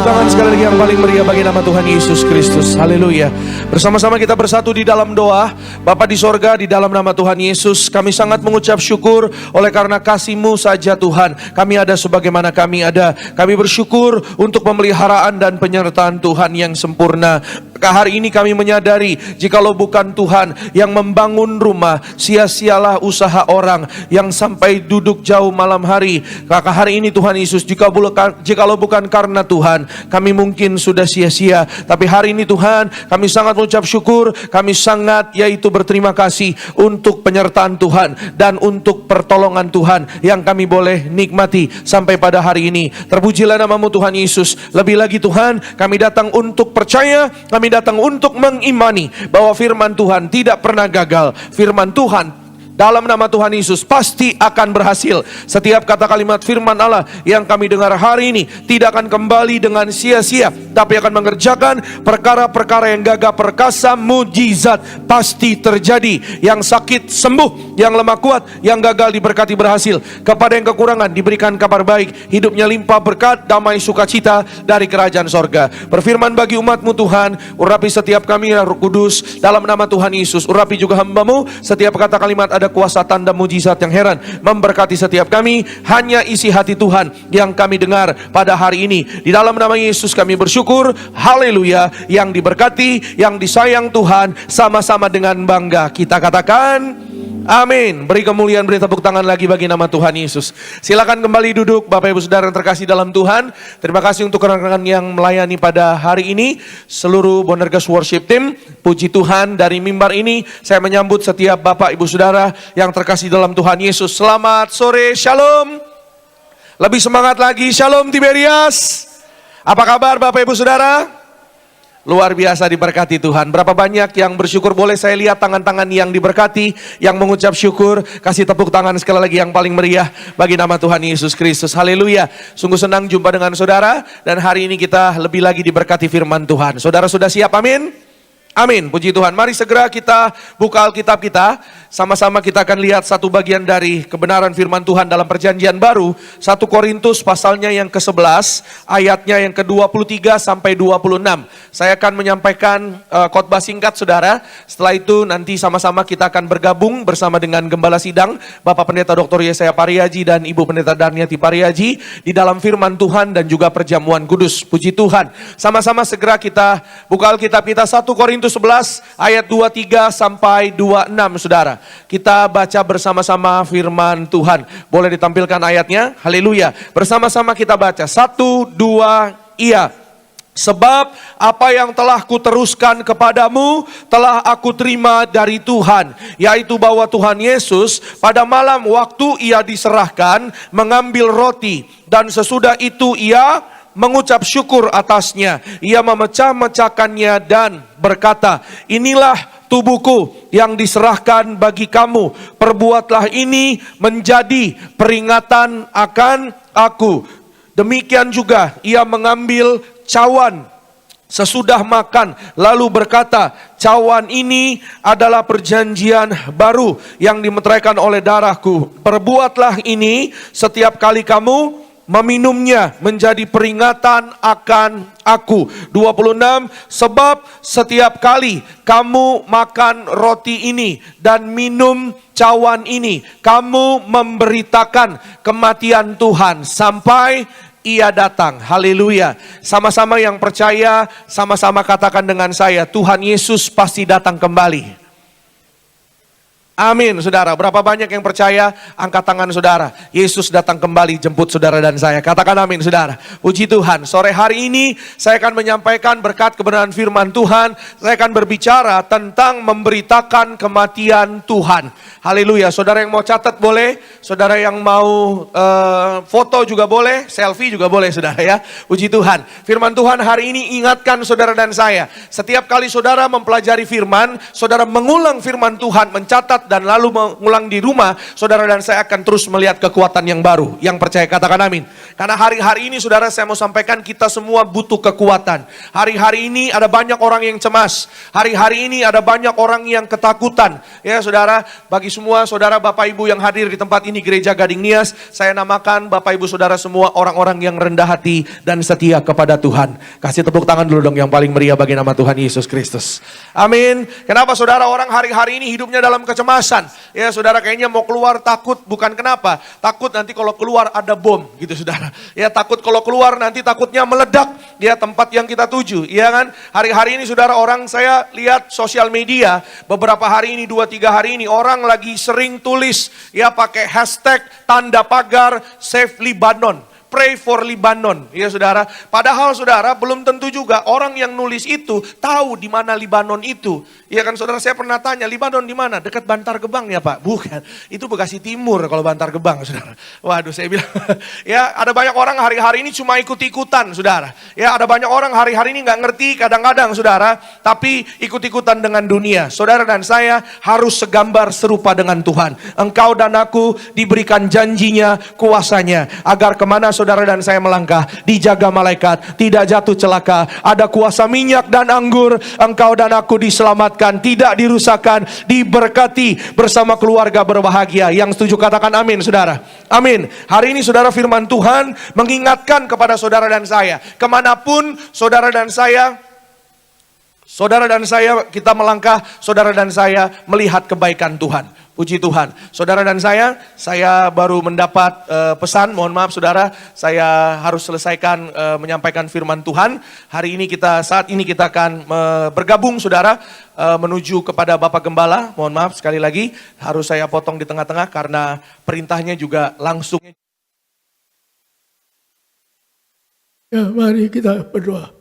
tangan sekali lagi yang paling meriah bagi nama Tuhan Yesus Kristus. Haleluya. Bersama-sama kita bersatu di dalam doa. Bapa di sorga, di dalam nama Tuhan Yesus, kami sangat mengucap syukur oleh karena kasih-Mu saja Tuhan. Kami ada sebagaimana kami ada. Kami bersyukur untuk pemeliharaan dan penyertaan Tuhan yang sempurna. Maka hari ini kami menyadari, jikalau bukan Tuhan yang membangun rumah, sia-sialah usaha orang yang sampai duduk jauh malam hari. Maka hari ini Tuhan Yesus, jikalau bukan karena Tuhan, kami mungkin sudah sia-sia. Tapi hari ini Tuhan, kami sangat mengucap syukur, kami sangat yaitu berterima kasih untuk penyertaan Tuhan dan untuk pertolongan Tuhan yang kami boleh nikmati sampai pada hari ini. Terpujilah nama-Mu Tuhan Yesus. Lebih lagi Tuhan, kami datang untuk percaya, kami datang untuk mengimani bahwa firman Tuhan tidak pernah gagal. Firman Tuhan dalam nama Tuhan Yesus pasti akan berhasil. Setiap kata kalimat firman Allah yang kami dengar hari ini tidak akan kembali dengan sia-sia, tapi akan mengerjakan perkara-perkara yang gagah perkasa, mujizat pasti terjadi. Yang sakit sembuh, yang lemah kuat, yang gagal diberkati berhasil. Kepada yang kekurangan diberikan kabar baik, hidupnya limpah berkat, damai, sukacita dari kerajaan sorga. Berfirman bagi umat-Mu Tuhan, urapi setiap kami ya Roh Kudus, dalam nama Tuhan Yesus. Urapi juga hamba-Mu, setiap kata kalimat ada kuasa tanda mujizat yang heran memberkati setiap kami. Hanya isi hati Tuhan yang kami dengar pada hari ini. Di dalam nama Yesus kami bersyukur. Haleluya. Yang diberkati, yang disayang Tuhan, sama-sama dengan bangga kita katakan amin. Beri kemuliaan, beri tepuk tangan lagi bagi nama Tuhan Yesus. Silakan kembali duduk Bapak Ibu Saudara yang terkasih dalam Tuhan. Terima kasih untuk rekan-rekan yang melayani pada hari ini. Seluruh Bonergas Worship Team, puji Tuhan dari mimbar ini saya menyambut setiap Bapak Ibu Saudara yang terkasih dalam Tuhan Yesus. Selamat sore, shalom. Lebih semangat lagi, shalom Tiberias. Apa kabar Bapak Ibu Saudara? Luar biasa diberkati Tuhan. Berapa banyak yang bersyukur? Boleh saya lihat tangan-tangan yang diberkati, yang mengucap syukur. Kasih tepuk tangan sekali lagi yang paling meriah bagi nama Tuhan Yesus Kristus. Haleluya. Sungguh senang jumpa dengan saudara. Dan hari ini kita lebih lagi diberkati firman Tuhan. Saudara sudah siap? Amin. Amin, puji Tuhan. Mari segera kita buka Alkitab kita. Sama-sama kita akan lihat satu bagian dari kebenaran firman Tuhan dalam perjanjian baru. 1 Korintus pasalnya yang ke-11, ayatnya yang ke-23 sampai 26. Saya akan menyampaikan khotbah singkat saudara. Setelah itu nanti sama-sama kita akan bergabung bersama dengan Gembala Sidang, Bapak Pendeta Dr. Yesaya Pariaji dan Ibu Pendeta Darniati Pariaji di dalam firman Tuhan dan juga perjamuan kudus. Puji Tuhan. Sama-sama segera kita buka Alkitab kita 1 Korintus 11 ayat 23 sampai 26 saudara. Kita baca bersama-sama firman Tuhan. Boleh ditampilkan ayatnya? Haleluya. Bersama-sama kita baca. 1, 2, iya. Sebab apa yang telah kuteruskan kepadamu telah aku terima dari Tuhan, yaitu bahwa Tuhan Yesus pada malam waktu ia diserahkan mengambil roti, dan sesudah itu ia mengucap syukur atasnya. Ia memecah-mecahkannya dan berkata, inilah tubuhku yang diserahkan bagi kamu. Perbuatlah ini menjadi peringatan akan aku. Demikian juga ia mengambil cawan sesudah makan, lalu berkata, cawan ini adalah perjanjian baru yang dimeteraikan oleh darahku. Perbuatlah ini setiap kali kamu meminumnya menjadi peringatan akan aku. 26, sebab setiap kali kamu makan roti ini dan minum cawan ini, kamu memberitakan kematian Tuhan sampai ia datang. Haleluya. Sama-sama yang percaya, sama-sama katakan dengan saya, Tuhan Yesus pasti datang kembali. Amin saudara. Berapa banyak yang percaya? Angkat tangan saudara. Yesus datang kembali jemput saudara dan saya. Katakan amin saudara. Puji Tuhan. Sore hari ini saya akan menyampaikan berkat kebenaran firman Tuhan. Saya akan berbicara tentang memberitakan kematian Tuhan. Haleluya. Saudara yang mau catat boleh. Saudara yang mau foto juga boleh. Selfie juga boleh saudara ya. Puji Tuhan. Firman Tuhan hari ini ingatkan saudara dan saya. Setiap kali saudara mempelajari firman, saudara mengulang firman Tuhan, mencatat tempat dan lalu mengulang di rumah, saudara dan saya akan terus melihat kekuatan yang baru. Yang percaya katakan amin. Karena hari-hari ini saudara, saya mau sampaikan kita semua butuh kekuatan. Hari-hari ini ada banyak orang yang cemas. Hari-hari ini ada banyak orang yang ketakutan. Ya saudara, bagi semua saudara Bapak Ibu yang hadir di tempat ini Gereja Gading Nias, saya namakan Bapak Ibu saudara semua orang-orang yang rendah hati dan setia kepada Tuhan. Kasih tepuk tangan dulu dong yang paling meriah bagi nama Tuhan Yesus Kristus. Amin. Kenapa saudara orang hari-hari ini hidupnya dalam kecemasan? Ya saudara, kayaknya mau keluar takut, bukan kenapa? Takut nanti kalau keluar ada bom gitu saudara. Ya takut kalau keluar nanti takutnya meledak ya tempat yang kita tuju. Iya kan? Hari-hari ini saudara, orang saya lihat sosial media beberapa hari ini, 2-3 hari ini orang lagi sering tulis ya pakai hashtag tanda pagar Save Lebanon. Pray for Lebanon, ya saudara. Padahal saudara, belum tentu juga orang yang nulis itu tahu di mana Lebanon itu. Ya kan saudara, saya pernah tanya, Lebanon di mana? Dekat Bantar Gebang ya Pak? Bukan, itu Bekasi Timur kalau Bantar Gebang saudara. Waduh, saya bilang, ya ada banyak orang hari-hari ini cuma ikut-ikutan saudara. Ya ada banyak orang hari-hari ini nggak ngerti kadang-kadang saudara, tapi ikut-ikutan dengan dunia. Saudara dan saya harus segambar serupa dengan Tuhan. Engkau dan aku diberikan janjinya, kuasanya, agar kemana saudara dan saya melangkah, dijaga malaikat, tidak jatuh celaka, ada kuasa minyak dan anggur, engkau dan aku diselamatkan, tidak dirusakkan, diberkati, bersama keluarga berbahagia. Yang setuju katakan amin saudara. Amin. Hari ini saudara, firman Tuhan mengingatkan kepada saudara dan saya, kemanapun saudara dan saya kita melangkah, saudara dan saya melihat kebaikan Tuhan. Puji Tuhan. Saudara dan saya baru mendapat pesan, mohon maaf saudara, saya harus selesaikan menyampaikan firman Tuhan. Saat ini kita akan bergabung saudara, menuju kepada Bapak Gembala. Mohon maaf sekali lagi, harus saya potong di tengah-tengah karena perintahnya juga langsung. Ya, mari kita berdoa.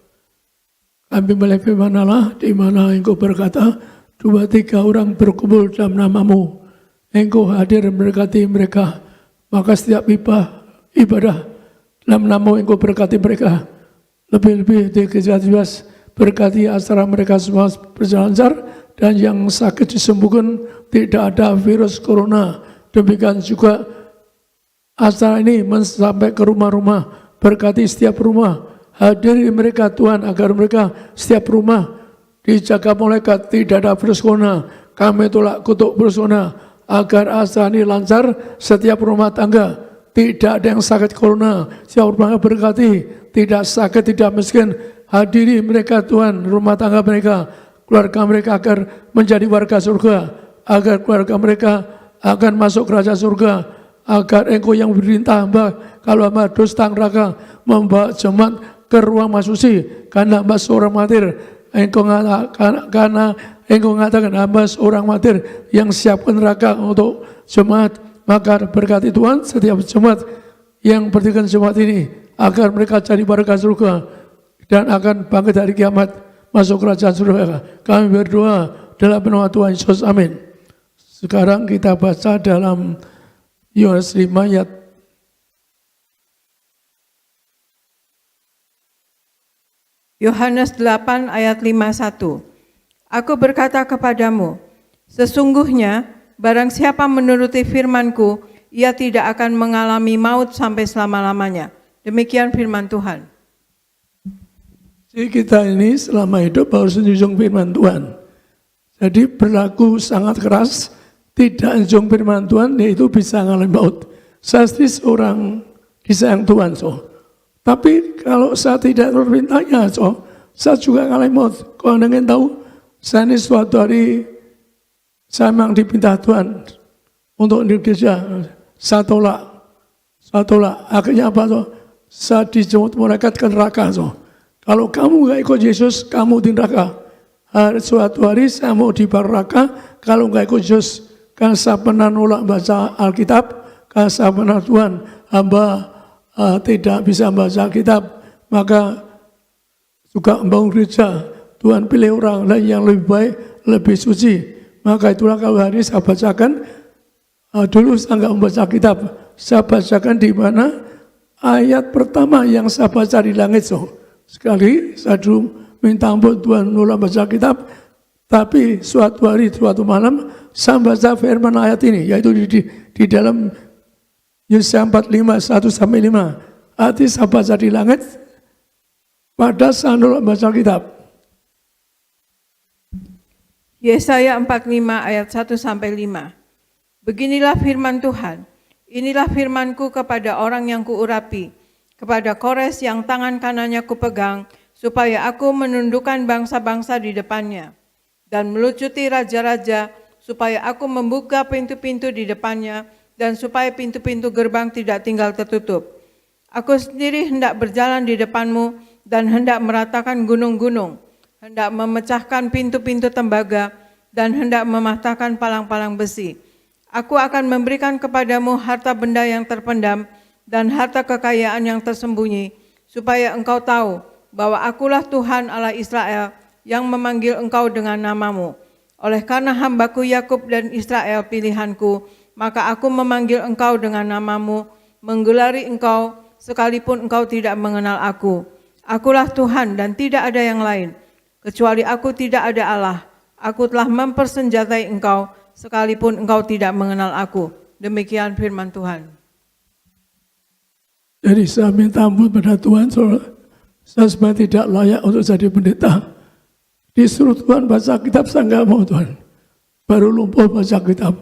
Kami melihat firman Allah, di mana Engkau berkata, 2-3 orang berkumpul dalam nama-Mu, Engkau hadir memberkati mereka. Maka setiap ibadah dalam nama Engkau berkati mereka. Lebih-lebih di jelas berkati acara mereka semua berjalan lancar, dan yang sakit disembuhkan, tidak ada virus corona. Demikian juga acara ini sampai ke rumah-rumah, berkati setiap rumah. Hadiri mereka Tuhan, agar mereka setiap rumah dijaga malaikat, tidak ada virus corona. Kami tolak kutuk virus corona, agar acara ini lancar, setiap rumah tangga tidak ada yang sakit corona, setiap rumah berkati, tidak sakit, tidak miskin. Hadiri mereka Tuhan, rumah tangga mereka, keluarga mereka agar menjadi warga surga, agar keluarga mereka akan masuk kerajaan surga, agar Engkau yang berintah hamba, kalau hamba dusta neraka, membawa jemaat ke ruang masuci, karena hamba seorang martir. Karena Engkau mengatakan hamba seorang martir yang siapkan neraka untuk jemaat. Maka berkati Tuhan setiap jemaat yang berdirikan jemaat ini, agar mereka jadi warga surga dan akan bangkit dari kiamat masuk kerajaan surga. Kami berdoa dalam nama Tuhan Yesus, amin. Sekarang kita baca dalam Yohanes 5 ayat Yohanes 8 ayat 51. Aku berkata kepadamu, sesungguhnya barang siapa menuruti firman-Ku, ia tidak akan mengalami maut sampai selama-lamanya. Demikian firman Tuhan. Jadi kita ini selama hidup harus menjunjung firman Tuhan. Jadi berlaku sangat keras, tidak menjunjung firman Tuhan, yaitu bisa mengalami maut. Saya seorang disayang Tuhan, tapi kalau saya tidak perintahnya, saya juga ngalami maut. Kalau Anda ingin tahu, saya ini suatu hari, saya memang dipinta Tuhan untuk di gereja. Saya tolak. Akhirnya apa? Saya dijemput malaikat ke neraka. Kalau kamu gak ikut Yesus, kamu di neraka. Suatu hari saya mau di neraka, kalau gak ikut Yesus. Karena saya pernah nolak baca Alkitab, karena saya pernah Tuhan, hamba tidak bisa membaca Alkitab, maka juga membangun gereja. Tuhan pilih orang lain yang lebih baik, lebih suci. Maka itulah kalau hari ini saya bacakan, dulu saya enggak membaca Alkitab, saya bacakan di mana ayat pertama yang saya baca di langit. Sekali saya dulu minta ampun Tuhan nolak baca Alkitab, tapi suatu hari, suatu malam, saya baca firman ayat ini, yaitu di dalam Yesaya 45, 1-5. Arti saya baca di langit, pada sandul baca kitab. Yesaya 45 ayat 1-5. Beginilah firman Tuhan, inilah firmanku kepada orang yang kuurapi, kepada Kores yang tangan kanannya kupegang, supaya aku menundukkan bangsa-bangsa di depannya, dan melucuti raja-raja, supaya aku membuka pintu-pintu di depannya, dan supaya pintu-pintu gerbang tidak tinggal tertutup. Aku sendiri hendak berjalan di depanmu, dan hendak meratakan gunung-gunung, hendak memecahkan pintu-pintu tembaga, dan hendak mematahkan palang-palang besi. Aku akan memberikan kepadamu harta benda yang terpendam, dan harta kekayaan yang tersembunyi, supaya engkau tahu bahwa akulah Tuhan Allah Israel, yang memanggil engkau dengan namamu. Oleh karena hambaku Yakub dan Israel pilihanku, maka aku memanggil engkau dengan namamu, menggelari engkau sekalipun engkau tidak mengenal aku. Akulah Tuhan dan tidak ada yang lain. Kecuali aku tidak ada Allah. Aku telah mempersenjatai engkau sekalipun engkau tidak mengenal aku. Demikian firman Tuhan. Jadi saya minta ampun pada Tuhan, saya sebenarnya tidak layak untuk jadi pendeta. Disuruh Tuhan baca kitab, saya nggak mau Tuhan. Baru lumpuh baca kitab.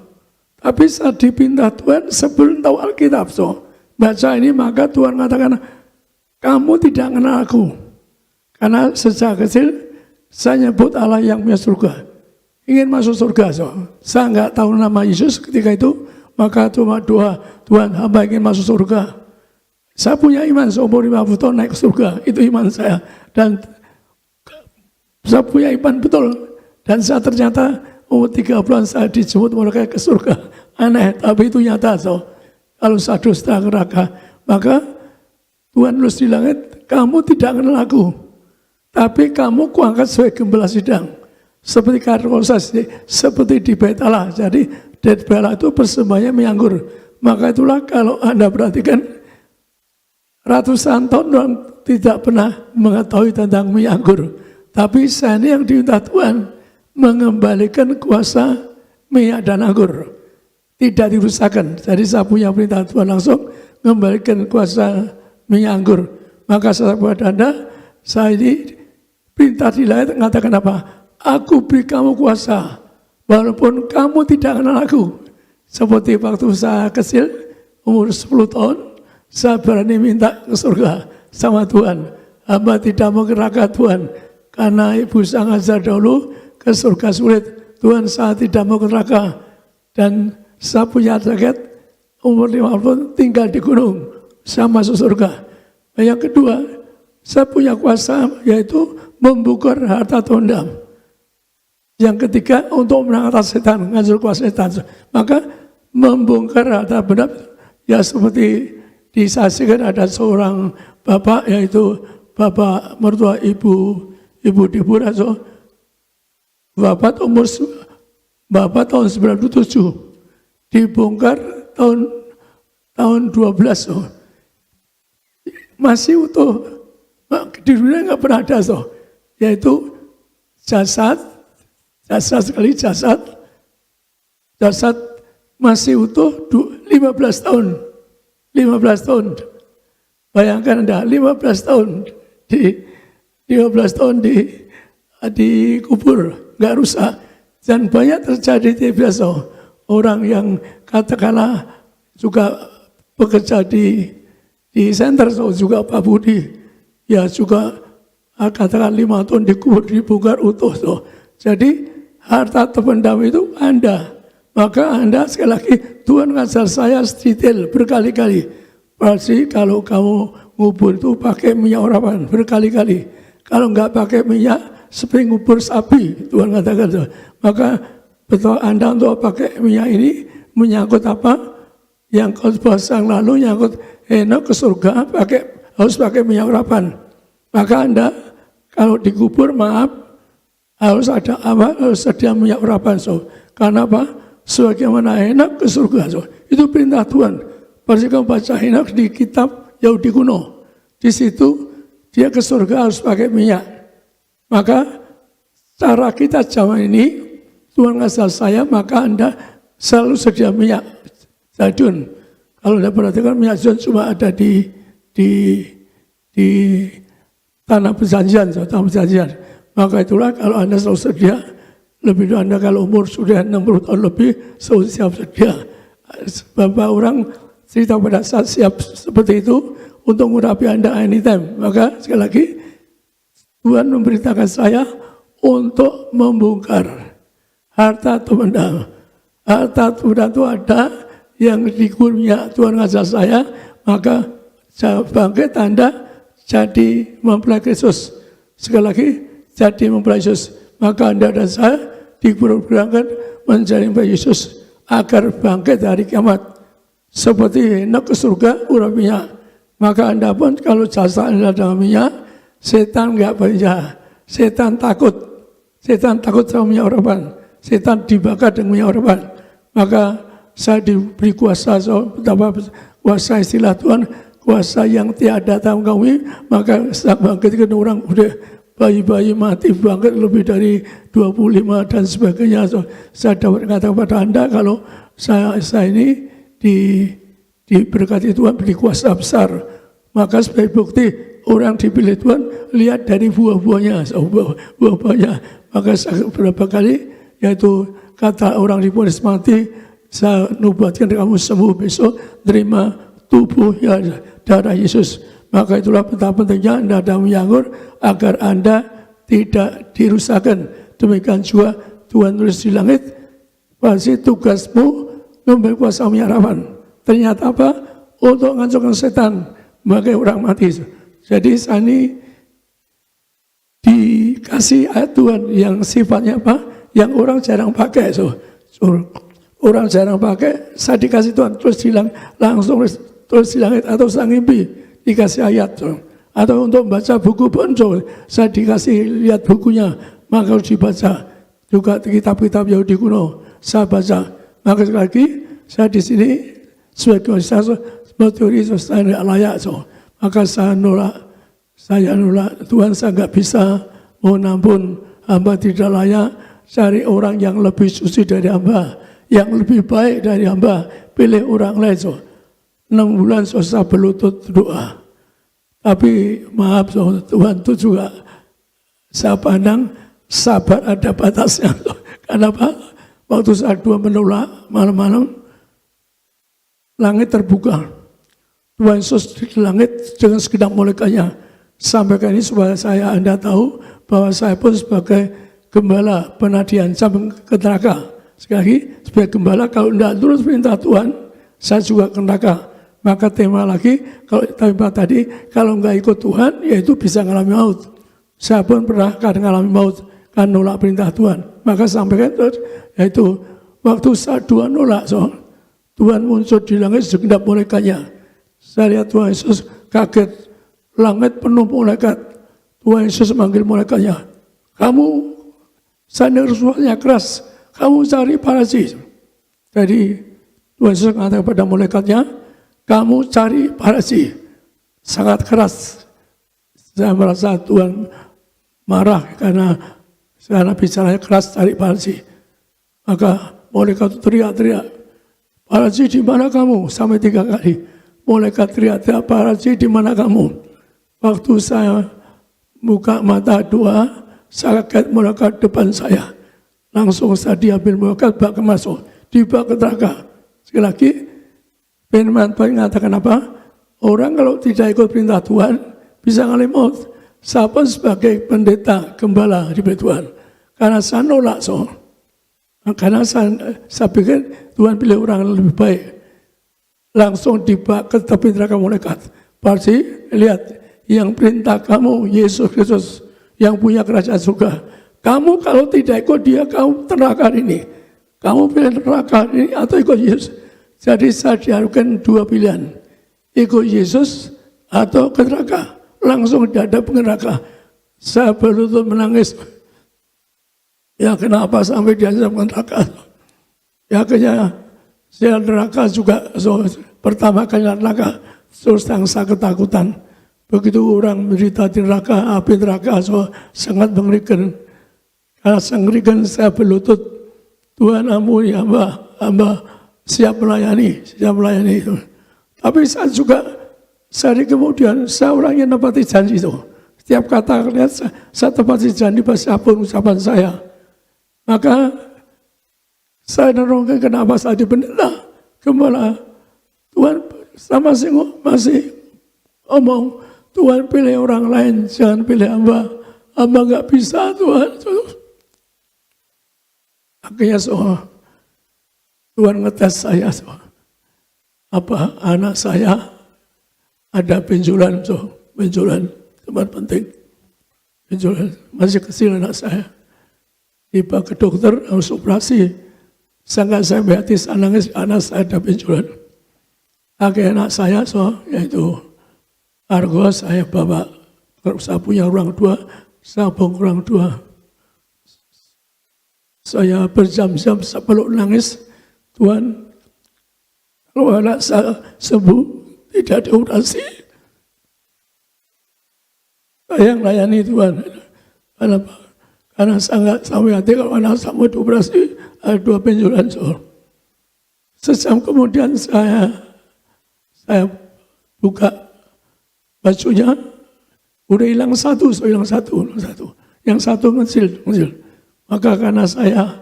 Tapi saya dipinta Tuhan sebelum tahu Alkitab. Baca ini maka Tuhan katakan, kamu tidak kenal aku. Karena sejak kecil saya nyebut Allah yang punya surga. Ingin masuk surga. Saya nggak tahu nama Yesus ketika itu. Maka cuma doa, Tuhan hamba ingin masuk surga. Saya punya iman seumur 50 tahun naik ke surga. Itu iman saya. Dan saya punya iman betul, dan saya ternyata umur 3 bulan saya dijemput mereka ke surga. Aneh, tapi itu nyata. Kalau saya dusta neraka, maka Tuhan nulis di langit, kamu tidak kenal aku, tapi kamu kuangkat sebagai gembala sidang, seperti karosas, seperti di bait Allah. Jadi di bait Allah itu persembahannya mie anggur. Maka itulah kalau Anda perhatikan, ratusan tahun orang tidak pernah mengetahui tentang mie anggur. Tapi saya ini yang diminta Tuhan mengembalikan kuasa minyak dan anggur. Tidak dirusakkan. Jadi saya punya perintah Tuhan langsung mengembalikan kuasa minyak anggur. Maka saya buat Anda, saya ini perintah di langit mengatakan apa? Aku beri kamu kuasa, walaupun kamu tidak kenal aku. Seperti waktu saya kecil, umur 10 tahun, saya berani minta ke surga sama Tuhan. Hamba tidak mau ke neraka Tuhan. Karena ibu saya ngajar dahulu ke surga sulit. Tuhan, saya tidak mau ke neraka. Dan saya punya target umur 50 tinggal di gunung. Saya masuk surga. Yang kedua, saya punya kuasa yaitu membungkar harta tondam. Yang ketiga, untuk menangkap setan, ngajar kuasa setan. Maka membongkar harta benda, ya seperti disaksikan ada seorang bapak, yaitu bapak mertua Ibu Deborah, Bapak tahun 97, dibongkar tahun 12, masih utuh, di dunia nggak pernah ada, yaitu jasad masih utuh 15 tahun, bayangkan Anda, 15 tahun dikubur, nggak rusak. Dan banyak terjadi di biasa orang yang katakanlah juga bekerja di center, juga Pak Budi, ya juga katakan 5 tahun dikubur, dibongkar utuh. Jadi harta terpendam itu Anda. Maka Anda sekali lagi, Tuhan ngajar saya detail berkali-kali. Pasti kalau kamu ngubur itu pakai minyak urapan berkali-kali. Kalau enggak pakai minyak, seperti ngubur sapi, Tuhan katakan. Maka betul Anda untuk pakai minyak ini menyangkut apa? Yang yang lalu nyangkut Henok ke surga, harus pakai minyak urapan. Maka Anda kalau dikubur, maaf, harus ada apa? Harus sedia minyak urapan. Karena apa? Sebagaimana Henok ke surga. Itu perintah Tuhan. Pasti kamu baca Henok di kitab Yahudi kuno. Di situ dia ke surga harus pakai minyak. Maka cara kita zaman ini, Tuhan ngasih saya, maka Anda selalu sedia minyak zaitun. Kalau Anda perhatikan, minyak zaitun cuma ada di tanah perjanjian. Maka itulah kalau Anda selalu sedia, lebih dari Anda kalau umur sudah 60 tahun lebih, selalu siap sedia. Beberapa orang cerita pada saat siap seperti itu untuk mengurapi Anda anytime. Maka sekali lagi, Tuhan memberitakan saya untuk membongkar harta atau benda. Harta atau benda itu ada yang dikurnia Tuhan ngasih saya, maka saya bangkit Anda jadi mempelai Kristus. Sekali lagi, jadi mempelai Yesus. Maka Anda dan saya diperberangkan menjadi mempelai Yesus agar bangkit dari kiamat. Seperti Henok ke surga, urapinya. Maka Anda pun kalau jasa Anda dalam minyak, setan enggak percaya. Setan takut sama minyak urapan. Setan dibakar dengan minyak urapan. Maka saya diberi kuasa, betapa kuasa istilah Tuhan, kuasa yang tiada tanggung. Maka saya bangkitkan orang udah bayi-bayi mati bangkit lebih dari 25 dan sebagainya. Saya dapat kata kepada Anda kalau saya ini diberkati Tuhan, beri kuasa besar. Maka sebagai bukti orang dipilih Tuhan, lihat dari buah-buahnya. Maka beberapa kali, yaitu kata orang diponis mati, saya nubuatkan kamu sembuh besok, terima tubuhnya darah Yesus. Maka itulah betapa pentingnya Anda dalam menyanggur agar Anda tidak dirusakkan. Demikian juga Tuhan tulis di langit, pasti tugasmu memberi kuasa menyarapan. Ternyata apa? Untuk menghancurkan setan sebagai orang mati. Jadi saya ini dikasih ayat Tuhan yang sifatnya apa? Yang orang jarang pakai. Orang jarang pakai, saya dikasih Tuhan terus hilang, langsung terus di langit atau sang mimpi dikasih ayat. Atau untuk membaca buku pun saya dikasih lihat bukunya, maka harus dibaca. Juga kitab-kitab Yahudi kuno saya baca. Maka sekali lagi saya di sini sebagai teori saya tidak layak. Maka saya nolak Tuhan, saya nggak bisa menampun hamba tidak layak. Cari orang yang lebih suci dari hamba, yang lebih baik dari hamba, pilih orang lain. 6 bulan saya berlutut doa. Tapi maaf, Tuhan itu juga saya pandang sabar ada batasnya. Kenapa? Waktu saya menolak malam-malam, langit terbuka. Tuhan Yesus di langit dengan segenap malaikatnya. Sampaikan ini supaya Anda tahu bahwa saya pun sebagai gembala pernah diancam ke neraka. Sekali lagi, sebagai gembala kalau tidak turut perintah Tuhan, saya juga ke neraka. Maka tema lagi, tema tadi, kalau nggak ikut Tuhan, yaitu bisa mengalami maut. Saya pun pernah kadang mengalami maut, kan nolak perintah Tuhan. Maka sampaikan yaitu waktu saya nolak, Tuhan muncul di langit segenap malaikatnya. Saya lihat Tuhan Yesus kaget, langit penuh malaikat. Tuhan Yesus manggil malaikatnya, kamu sadar suaranya keras, kamu cari parasi. Jadi Tuhan Yesus mengatakan kepada malaikatnya, kamu cari parasi, sangat keras. Saya merasa Tuhan marah karena bicaranya keras, cari parasi. Maka malaikat itu teriak-teriak, parasi di mana kamu? Sampai 3 kali. Malaikat teriak-teriak, parasi di mana kamu? Waktu saya buka mata doa, saya kaget malaikat depan saya. Langsung saya diambil malaikat, bak masuk, dibawa ke neraka. Sekali lagi, firman Tuhan mengatakan apa? Orang kalau tidak ikut perintah Tuhan, bisa ngalami maut. Saya pun sebagai pendeta, gembala di Tuhan. Karena saya nolak, karena saya pikir Tuhan pilih orang yang lebih baik. Langsung dibawa ke tepi neraka malaikat. Pasti lihat, yang perintah kamu, Yesus Kristus, yang punya kerajaan surga. Kamu kalau tidak ikut dia, kamu neraka ini. Kamu pilih neraka ini atau ikut Yesus. Jadi saya diarukan 2 pilihan. Ikut Yesus atau ke neraka. Langsung dihadap ke neraka. Saya berlutut menangis. Ya kenapa sampai diancam ke neraka? Ya akhirnya saya neraka juga. Pertama kali neraka. Terus saya ketakutan. Begitu orang menderita di neraka, api neraka, sangat mengerikan. Karena mengerikan saya berlutut Tuhan ampuni hamba siap melayani itu. Tapi saya juga sehari kemudian saya orang yang menepati janji itu. Setiap kata lihat saya tepati janji siapapun ucapan saya. Maka saya nerongkan kenapa saya dipendeta gembala. Tuhan sama masih omong, Tuhan pilih orang lain, jangan pilih hamba. Hamba nggak bisa Tuhan. Akhirnya Tuhan ngetes saya. Apa anak saya ada benjolan, benjolan tempat penting. Benjolan masih kecil anak saya. Tiba ke dokter harus operasi. Sangat saya beatis nangis anak saya ada benjolan. Akhirnya anak saya yaitu Argo saya bawa, saya punya orang tua, saya bong orang tua. Saya berjam-jam saya peluk nangis, Tuhan kalau anak saya sembuh tidak dioperasi, saya yang layani Tuhan. Karena saya nggak sampai hati kalau anak saya mau dioperasi, ada 2 benjolan Sejam kemudian saya buka bajunya, udah hilang satu. Yang satu kecil. Maka karena saya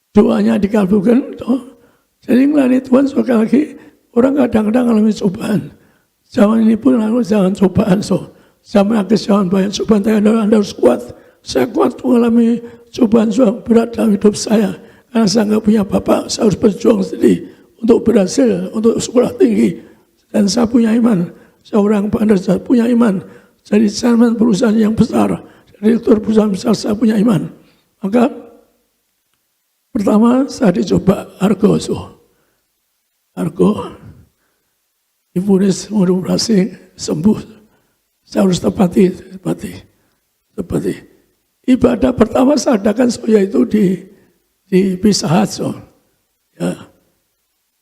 doanya dikabulkan, jadi ngelani Tuhan sekali lagi, orang kadang-kadang alami cobaan. Zaman ini pun jangan cobaan. Zaman akhir jangan banyak cobaan, tapi Anda harus kuat. Saya kuat mengalami cobaan berat dalam hidup saya. Karena saya nggak punya bapak, saya harus berjuang sendiri untuk berhasil, untuk sekolah tinggi. Dan saya punya iman. Seorang pandai saya punya iman. Jadi chairman perusahaan yang besar, direktur perusahaan besar saya punya iman. Maka pertama saya dicoba Argo. Ibu mau operasi sembuh. Saya harus tepati. Ibadah pertama saya adakan yaitu di Pizza Hut. Ya.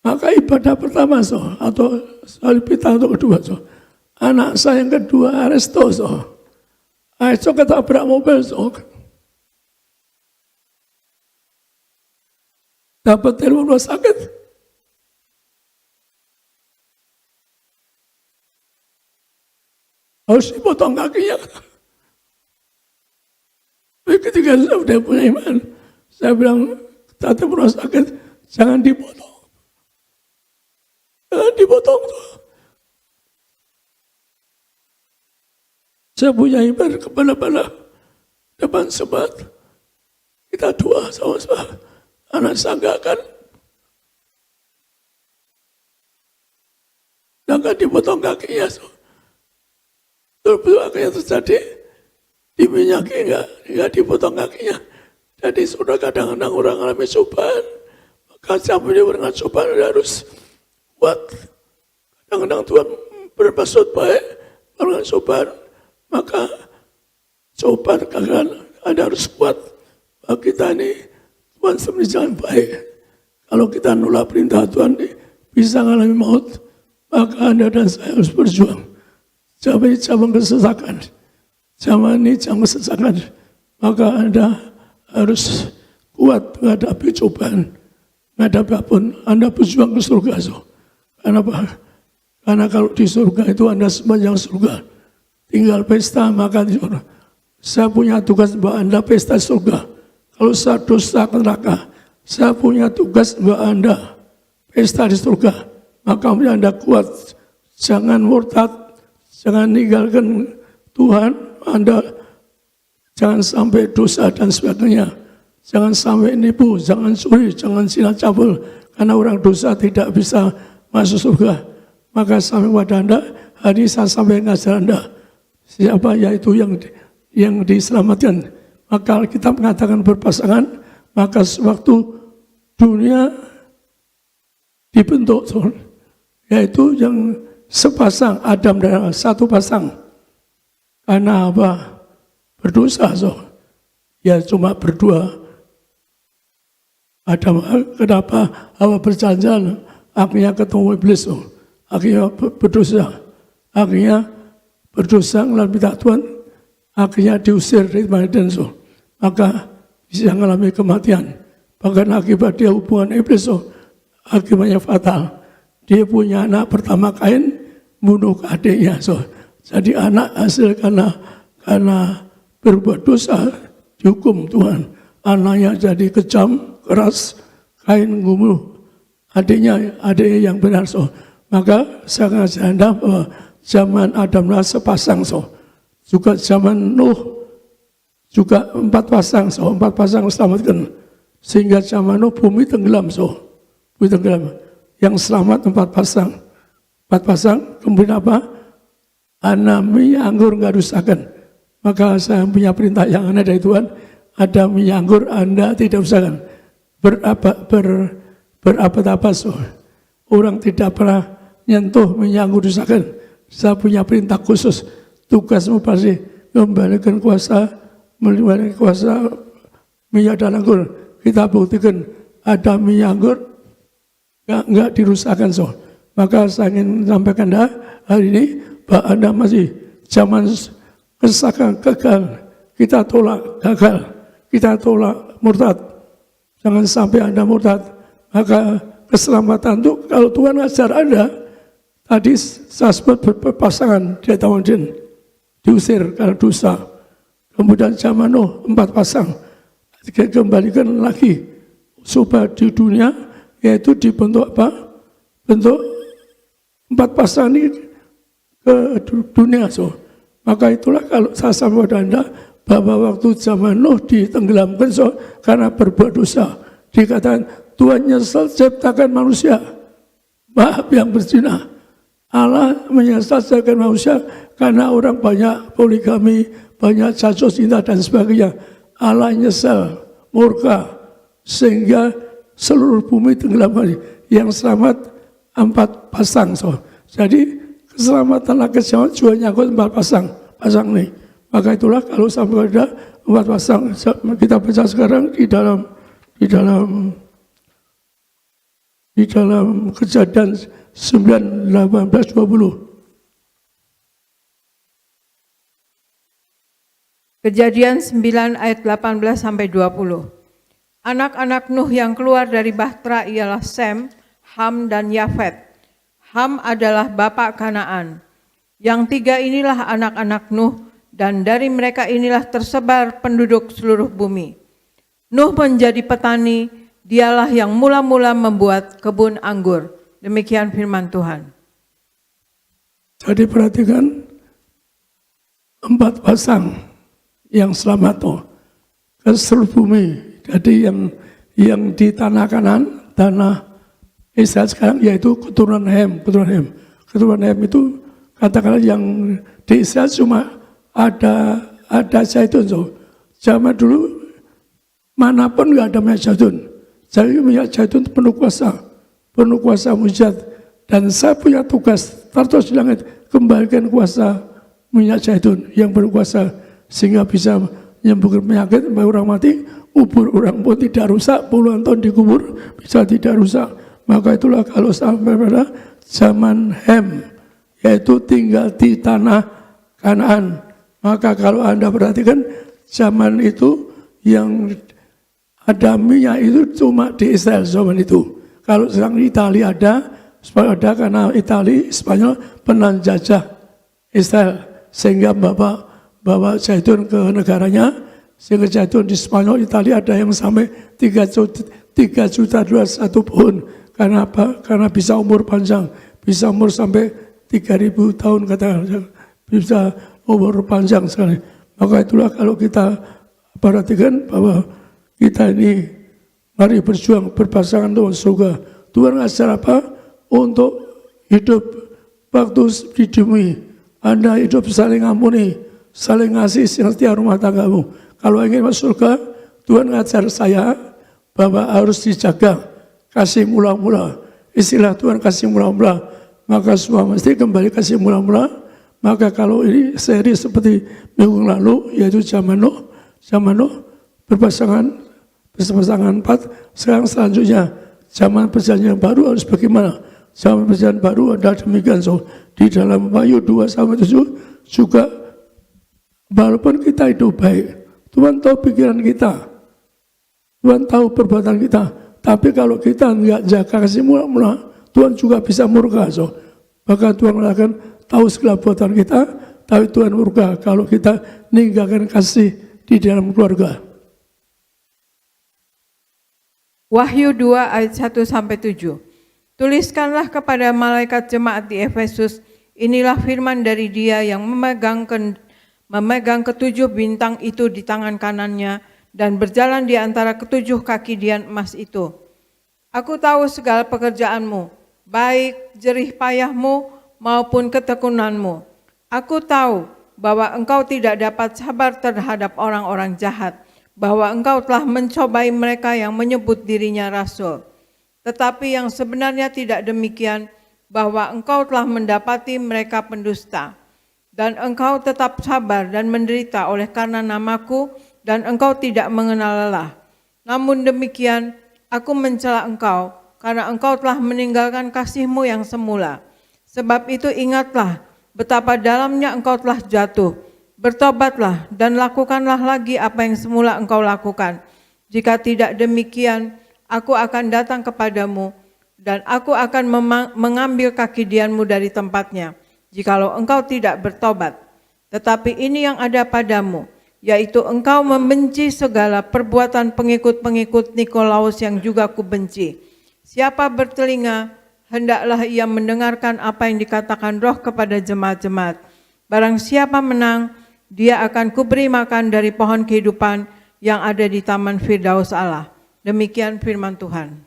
Maka ibadah pertama atau salipita untuk kedua anak saya yang kedua Aresto Aresto ketabrak mobil dapat telepon rumah sakit, harus dipotong kakinya. Ketika saya sudah punya iman, saya bilang datang rumah sakit, jangan dipotong. Saya punya iman kepada depan sebat. Kita doa sama-sama. Anak saya akan dipotong kakinya. Betul-betul akhirnya terjadi. Diminyaki enggak dipotong kakinya. Jadi sudah kadang-kadang orang alami cobaan. Maka siapa dia dengan cobaan harus kuat. Kadang-kadang Tuhan bermaksud baik dengan cobaan, maka cobaan kadang Anda harus kuat. Bagi kita ini Tuhan sebenarnya jangan baik. Kalau kita nolak perintah Tuhan bisa mengalami maut, maka Anda dan saya harus berjuang. Zaman kesesakan, zaman ini zaman kesesakan, maka Anda harus kuat menghadapi cobaan, menghadapi apapun. Anda berjuang ke surga. Kenapa? Karena kalau di surga itu Anda sepanjang surga. Tinggal pesta maka di surga. Saya punya tugas bahwa Anda pesta surga. Kalau saya dosa ke neraka, saya punya tugas bahwa Anda pesta di surga. Maka Anda kuat. Jangan murtad, jangan ninggalkan Tuhan. Anda jangan sampai dosa dan sebagainya. Jangan sampai nipu, jangan curi, jangan zina cabul. Karena orang dosa tidak bisa masuk surga. Maka sampai kepada Anda, hari ini saya sampai ngajar Anda. Siapa yaitu yang diselamatkan. Maka kita mengatakan berpasangan, maka sewaktu dunia dibentuk, yaitu yang sepasang Adam dan Hawa, satu pasang. Karena apa? Berdosa, ya cuma berdua. Adam, kenapa Hawa berjalan-jalan? Akhirnya ketemu iblis, akhirnya berdosa. Akhirnya berdosa melalui minta Tuhan, akhirnya diusir dari Eden. Maka bisa mengalami kematian. Bahkan akibat dia hubungan iblis, akibatnya fatal. Dia punya anak pertama Kain, bunuh adiknya. Jadi anak hasil karena berbuat dosa, dihukum Tuhan. Anaknya jadi kejam, keras, Kain membunuh adiknya yang benar. Maka sangat janda bahwa zaman Adamlah sepasang, juga zaman Nuh juga 4 pasang, 4 pasang selamatkan. Sehingga zaman Nuh bumi tenggelam, bumi tenggelam. Yang selamat 4 pasang. 4 pasang, kemudian apa? Minyak anggur nggak rusakan. Maka saya punya perintah yang aneh dari Tuhan, ada minyak anggur Anda tidak rusakan. Berabad-abad, orang tidak pernah nyentuh minyak anggur rusakan. Saya punya perintah khusus, tugasmu pasti kembalikan kuasa, melibatkan kuasa minyak dan anggur. Kita buktikan ada minyak anggur nggak dirusakkan. Maka saya ingin sampaikan hari ini bahwa Anda masih zaman kesakan gagal, kita tolak gagal, kita tolak murtad. Jangan sampai Anda murtad. Maka keselamatan itu kalau Tuhan ajar Anda, tadi saya sebut berpasangan di tahun jin, diusir karena dosa. Kemudian zaman Nuh 4 pasang, kembalikan lagi supaya di dunia yaitu dibentuk apa? Bentuk 4 pasang ini ke dunia. Maka itulah kalau saya sampaikan kepada Anda bahwa waktu zaman Nuh ditenggelamkan karena berbuat dosa. Dikatakan Tuhan nyesal ciptakan manusia, maaf yang berzina. Allah menyesal ciptakan manusia karena orang banyak poligami, banyak jatuh cinta dan sebagainya. Allah nyesal, murka, sehingga seluruh bumi tenggelam kali. Yang selamat 4 pasang. Jadi keselamatan laki jawab juga nyangkut 4 pasang nih. Maka itulah kalau sampai ada 4 pasang, kita baca sekarang di dalam Kejadian 9, 18, 20. Kejadian 9 ayat 18 sampai 20. Anak-anak Nuh yang keluar dari Bahtera ialah Sem, Ham dan Yafet. Ham adalah bapak Kanaan. Yang 3 inilah anak-anak Nuh, dan dari mereka inilah tersebar penduduk seluruh bumi. Nuh menjadi petani, dialah yang mula-mula membuat kebun anggur. Demikian firman Tuhan. Jadi perhatikan 4 pasang yang selamat ke seluruh bumi. Jadi yang di tanah Kanan, tanah Israel sekarang yaitu keturunan Hem. Keturunan Hem itu katakanlah yang di Israel cuma ada zaitun. Zaman dulu manapun nggak ada minyak zaitun. Jadi minyak zaitun penuh kuasa mujizat. Dan saya punya tugas terus di langit kembalikan kuasa minyak zaitun yang berkuasa sehingga bisa menyembuhkan penyakit orang mati, kubur orang pun tidak rusak, puluhan tahun dikubur bisa tidak rusak. Maka itulah kalau sampai pada zaman Hem, yaitu tinggal di tanah Kanaan. Maka kalau Anda perhatikan zaman itu yang ada minyak itu cuma di Israel zaman itu. Kalau sekarang di Italia ada karena Italia, Spanyol pernah jajah Israel sehingga bawa zaitun ke negaranya, sehingga zaitun di Spanyol, Italia ada yang sampai 3 juta dolar 1 pohon. Karena apa? Karena bisa umur panjang, bisa umur sampai 3.000 tahun katakan, bisa umur panjang sekali. Maka itulah kalau kita perhatikan bahwa kita ini mari berjuang berpasangan dengan surga. Tuhan ajar apa? Untuk hidup waktu di bumi. Anda hidup saling ampuni, saling ngasih yang setiap rumah tanggamu. Kalau ingin masuk surga, Tuhan ajar saya bahwa harus dijaga, kasih mula-mula. Istilah Tuhan kasih mula-mula, maka semua mesti kembali kasih mula-mula. Maka kalau ini seri seperti minggu lalu, yaitu zaman Nuh berpasangan 4, sekarang selanjutnya zaman perjanjian baru harus bagaimana? Zaman perjanjian baru ada demikian. Di dalam Wahyu 2-7 juga walaupun kita hidup baik, Tuhan tahu pikiran kita. Tuhan tahu perbuatan kita. Tapi kalau kita nggak jaga kasih mula-mula, Tuhan juga bisa murka. So. Maka Tuhan akan tahu segala perbuatan kita, tapi Tuhan murka kalau kita ninggalkan kasih di dalam keluarga. Wahyu 2 ayat 1-7. Tuliskanlah kepada malaikat jemaat di Efesus, inilah firman dari Dia yang memegang ketujuh bintang itu di tangan kanannya dan berjalan di antara ketujuh kaki dian emas itu. Aku tahu segala pekerjaanmu, baik jerih payahmu maupun ketekunanmu. Aku tahu bahwa engkau tidak dapat sabar terhadap orang-orang jahat, bahwa engkau telah mencobai mereka yang menyebut dirinya rasul. Tetapi yang sebenarnya tidak demikian, bahwa engkau telah mendapati mereka pendusta. Dan engkau tetap sabar dan menderita oleh karena namaku, dan engkau tidak mengenal lelah. Namun demikian, aku mencela engkau, karena engkau telah meninggalkan kasihmu yang semula. Sebab itu ingatlah, betapa dalamnya engkau telah jatuh. Bertobatlah dan lakukanlah lagi apa yang semula engkau lakukan. Jika tidak demikian, aku akan datang kepadamu, dan aku akan mengambil kaki dianmu dari tempatnya, jikalau engkau tidak bertobat. Tetapi ini yang ada padamu, yaitu engkau membenci segala perbuatan pengikut-pengikut Nikolaus yang juga kubenci. Siapa bertelinga, hendaklah ia mendengarkan apa yang dikatakan Roh kepada jemaat-jemaat. Barang siapa menang, dia akan kuberi makan dari pohon kehidupan yang ada di taman Firdaus Allah. Demikian firman Tuhan.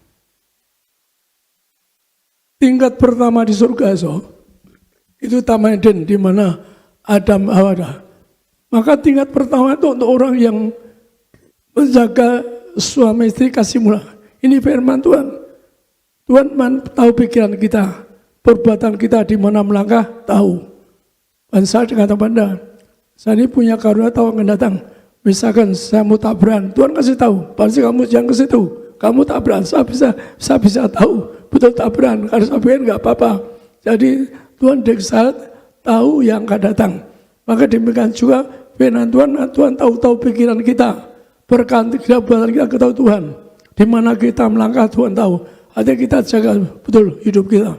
Tingkat pertama di surga, itu Taman Eden di mana Adam Hawa ada. Maka tingkat pertama itu untuk orang yang menjaga suami istri kasih mula. Ini firman Tuhan. Tuhan tahu pikiran kita, perbuatan kita di mana melangkah, tahu. Dan saya dengan Anda, saya ini punya karunia tahu akan datang. Misalkan saya mau tabrakan, Tuhan kasih tahu, pasti kamu jangan ke situ. Kamu tabrakan, saya bisa tahu, betul tabrakan, kalau saya pengen nggak apa-apa. Jadi Tuhan dekat tahu yang akan datang. Maka demikian juga firman Tuhan tahu pikiran kita, berkat perbuatan kita tahu Tuhan. Di mana kita melangkah Tuhan tahu. Artinya kita jaga betul hidup kita.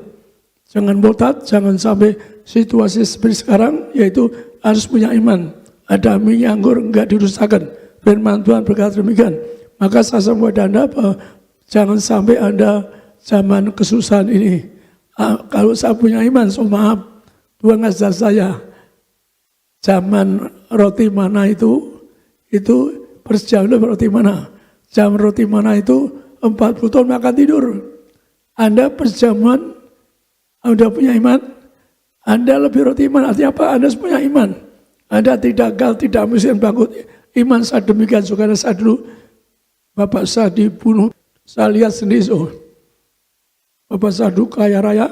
Jangan botat, jangan sampai situasi seperti sekarang, yaitu harus punya iman. Ada minyak anggur enggak dirusakkan. Firman Tuhan berkata demikian. Maka saya sampaikan kepada Anda bahwa jangan sampai Anda zaman kesusahan ini. Kalau saya punya iman, so maaf, Tuhan ajar saya. Zaman roti mana itu perjalanan roti mana. Jam roti mana itu 40 tahun makan tidur. Anda perjamuan, Anda punya iman, Anda lebih roti iman. Artinya apa? Anda punya iman. Anda tidak gagal, tidak miskin bangkrut. Iman saya demikian, saudara saya dulu, bapak saya dibunuh, saya lihat sendiri. Bapak saya dulu kaya raya,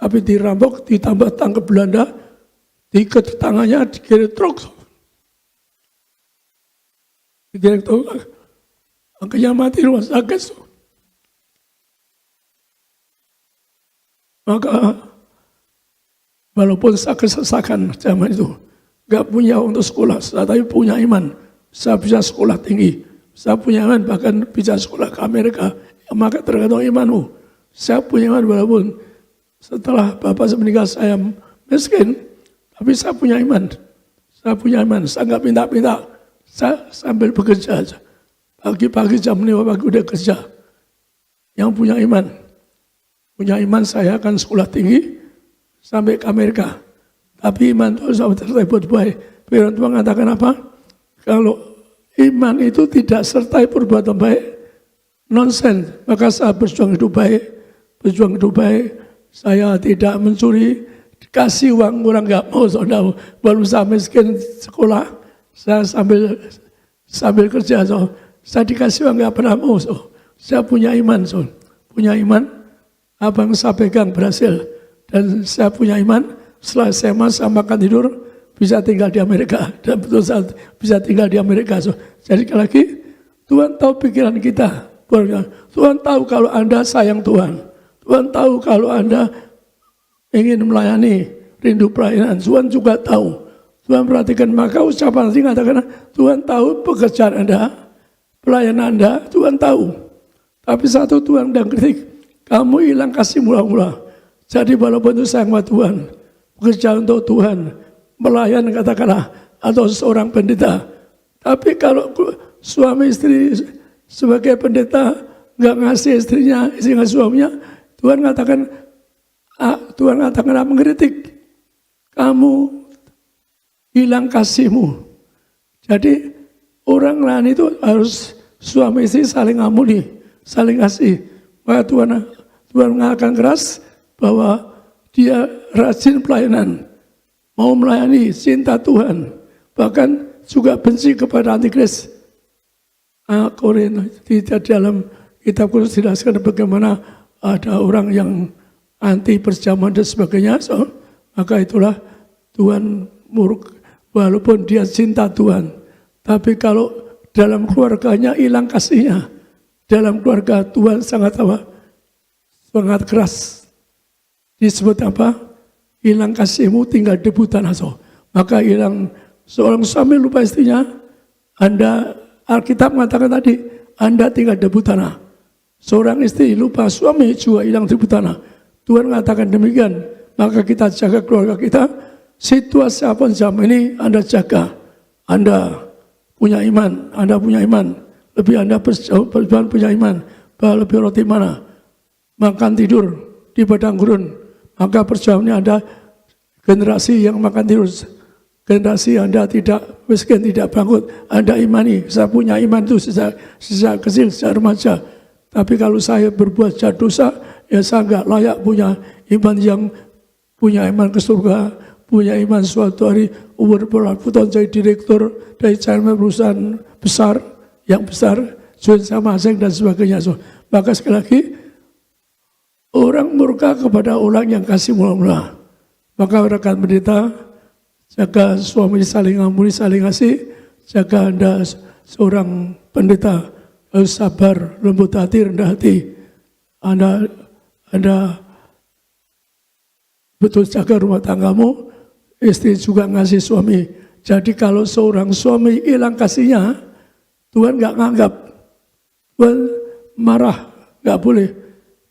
tapi dirampok, ditambah tangkap Belanda, diikat tangannya, dikirim truk. Dikirim truk, akhirnya mati rumah sakit. Maka walaupun saya kesesakan zaman itu, gak punya untuk sekolah, tapi punya iman. Saya bisa sekolah tinggi, saya punya iman bahkan bisa sekolah ke Amerika. Maka tergantung imanmu. Saya punya iman walaupun setelah bapak meninggal saya miskin, tapi saya punya iman. Saya punya iman, saya gak minta-minta, saya sambil bekerja aja. Pagi-pagi jam 5 pagi udah kerja. Yang punya iman saya akan sekolah tinggi sampai ke Amerika. Tapi iman itu sama terbuat baik. Firman Tuhan mengatakan apa? Kalau iman itu tidak sertai perbuatan baik, nonsen. Maka saya berjuang hidup baik, saya tidak mencuri, dikasih uang orang nggak mau, saudara. Baru saya miskin sekolah, saya sambil kerja, saya dikasih uang nggak pernah mau. Saya punya iman, punya iman. Apa yang saya pegang berhasil, dan saya punya iman. Setelah SMA saya makan tidur, bisa tinggal di Amerika, dan betul saya bisa tinggal di Amerika. Jadi sekali lagi, Tuhan tahu pikiran kita. Tuhan tahu kalau Anda sayang Tuhan. Tuhan tahu kalau Anda ingin melayani, rindu pelayanan. Tuhan juga tahu. Tuhan perhatikan, maka ucapan nanti mengatakan, Tuhan tahu pekerjaan Anda, pelayanan Anda, Tuhan tahu. Tapi satu Tuhan dan kritik, kamu hilang kasih mula-mula. Jadi walaupun itu sayang sama Tuhan, bekerja untuk Tuhan, melayan katakanlah, atau seorang pendeta. Tapi kalau suami istri sebagai pendeta nggak ngasih istrinya, istri ngasih suaminya, Tuhan katakan mengkritik, kamu hilang kasihmu. Jadi orang lain itu harus suami istri saling ampuni, saling kasih. Maka Tuhan akan keras bahwa dia rajin pelayanan, mau melayani, cinta Tuhan, bahkan juga benci kepada antikris. Di dalam kitab Korintus dijelaskan bagaimana ada orang yang anti perjamuan dan sebagainya. Maka itulah Tuhan murka, walaupun dia cinta Tuhan, tapi kalau dalam keluarganya hilang kasihnya, dalam keluarga Tuhan sangat keras. Disebut apa? Hilang kasihmu tinggal debu tanah. Maka hilang seorang suami lupa istrinya, Anda, Alkitab mengatakan tadi, Anda tinggal debu tanah. Seorang istri lupa suami juga hilang debu tanah. Tuhan mengatakan demikian, maka kita jaga keluarga kita. Situasi apapun zaman ini Anda jaga. Anda punya iman, Anda punya iman. Lebih Anda berjuang punya iman. Bahwa lebih roti mana? Makan tidur di padang gurun. Maka perjuangannya Anda generasi yang makan tidur. Generasi Anda tidak miskin, tidak bangkrut. Anda imani, saya punya iman itu sejak kecil, sejak remaja. Tapi kalau saya berbuat jahat dosa, ya saya enggak layak punya iman yang punya iman ke surga, punya iman suatu hari umur berapa jadi direktur dari perusahaan besar, yang besar, join sama asing dan sebagainya. Maka sekali lagi, orang murka kepada orang yang kasih mula-mula. Maka rekan pendeta, jaga suami saling ampuni, saling kasih, jaga Anda seorang pendeta harus sabar, lembut hati, rendah hati. Anda betul jaga rumah tanggamu, istri juga ngasih suami. Jadi kalau seorang suami hilang kasihnya, Tuhan nggak nganggap, Tuhan marah, nggak boleh.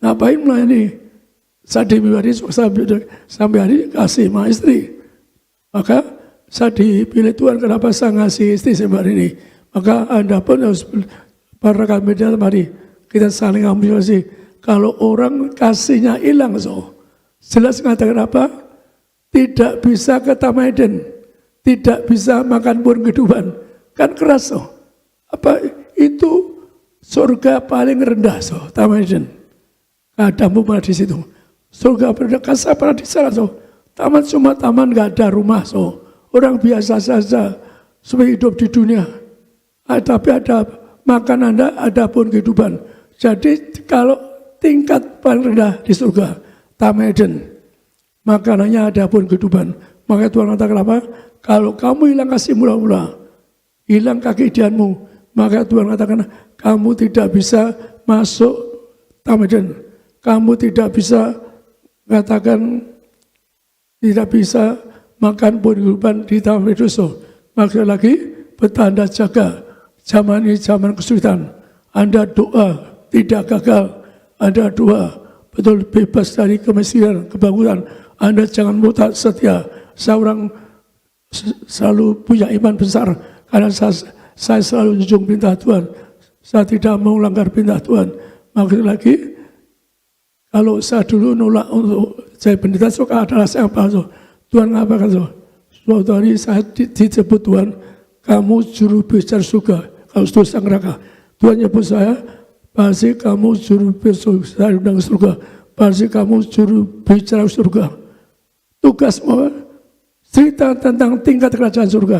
Ngapain melayani? Saya pribadi sampai hari kasih sama istri. Maka saya dipilih Tuhan, kenapa saya ngasih istri sampai hari ini. Maka Anda pun harus, para rekan media mari kita saling ampuni kasih. Kalau orang kasihnya hilang, jelas mengatakan apa? Tidak bisa ke Taman Eden, tidak bisa makan buah kehidupan. Kan keras, apa itu surga paling rendah, Taman Eden. Adamu pada di situ. Surga berdekasa pada di sana. Taman cuma taman, nggak ada rumah. Orang biasa saja supaya hidup di dunia. Tapi ada makan Anda, ada pun kehidupan. Jadi kalau tingkat paling rendah di surga, Taman Eden, makanannya ada pun kehidupan. Maka Tuhan katakan apa? Kalau kamu hilang kasih mula-mula, hilang kegigihanmu, maka Tuhan katakan kamu tidak bisa masuk Taman Eden. Kamu tidak bisa mengatakan, tidak bisa makan buah kehidupan di Taman Eden. Maksud lagi, betapa Anda jaga. Zaman ini zaman kesulitan. Anda doa tidak gagal. Anda doa betul bebas dari kemiskinan, kebangunan. Anda jangan mutat setia. Seorang selalu punya iman besar karena saya selalu junjung perintah Tuhan. Saya tidak mau melanggar perintah Tuhan. Maksud lagi, kalau saya dulu nolak untuk saya pendeta, adalah saya palsu. Tuhan ngapakan suatu hari saya disebut Tuhan, kamu juru bicara surga, kalau dosa neraka. Tuhan nyebut saya, pasti kamu juru bicara surga, pasti kamu juru bicara surga. Tugas mau cerita tentang tingkat kerajaan surga.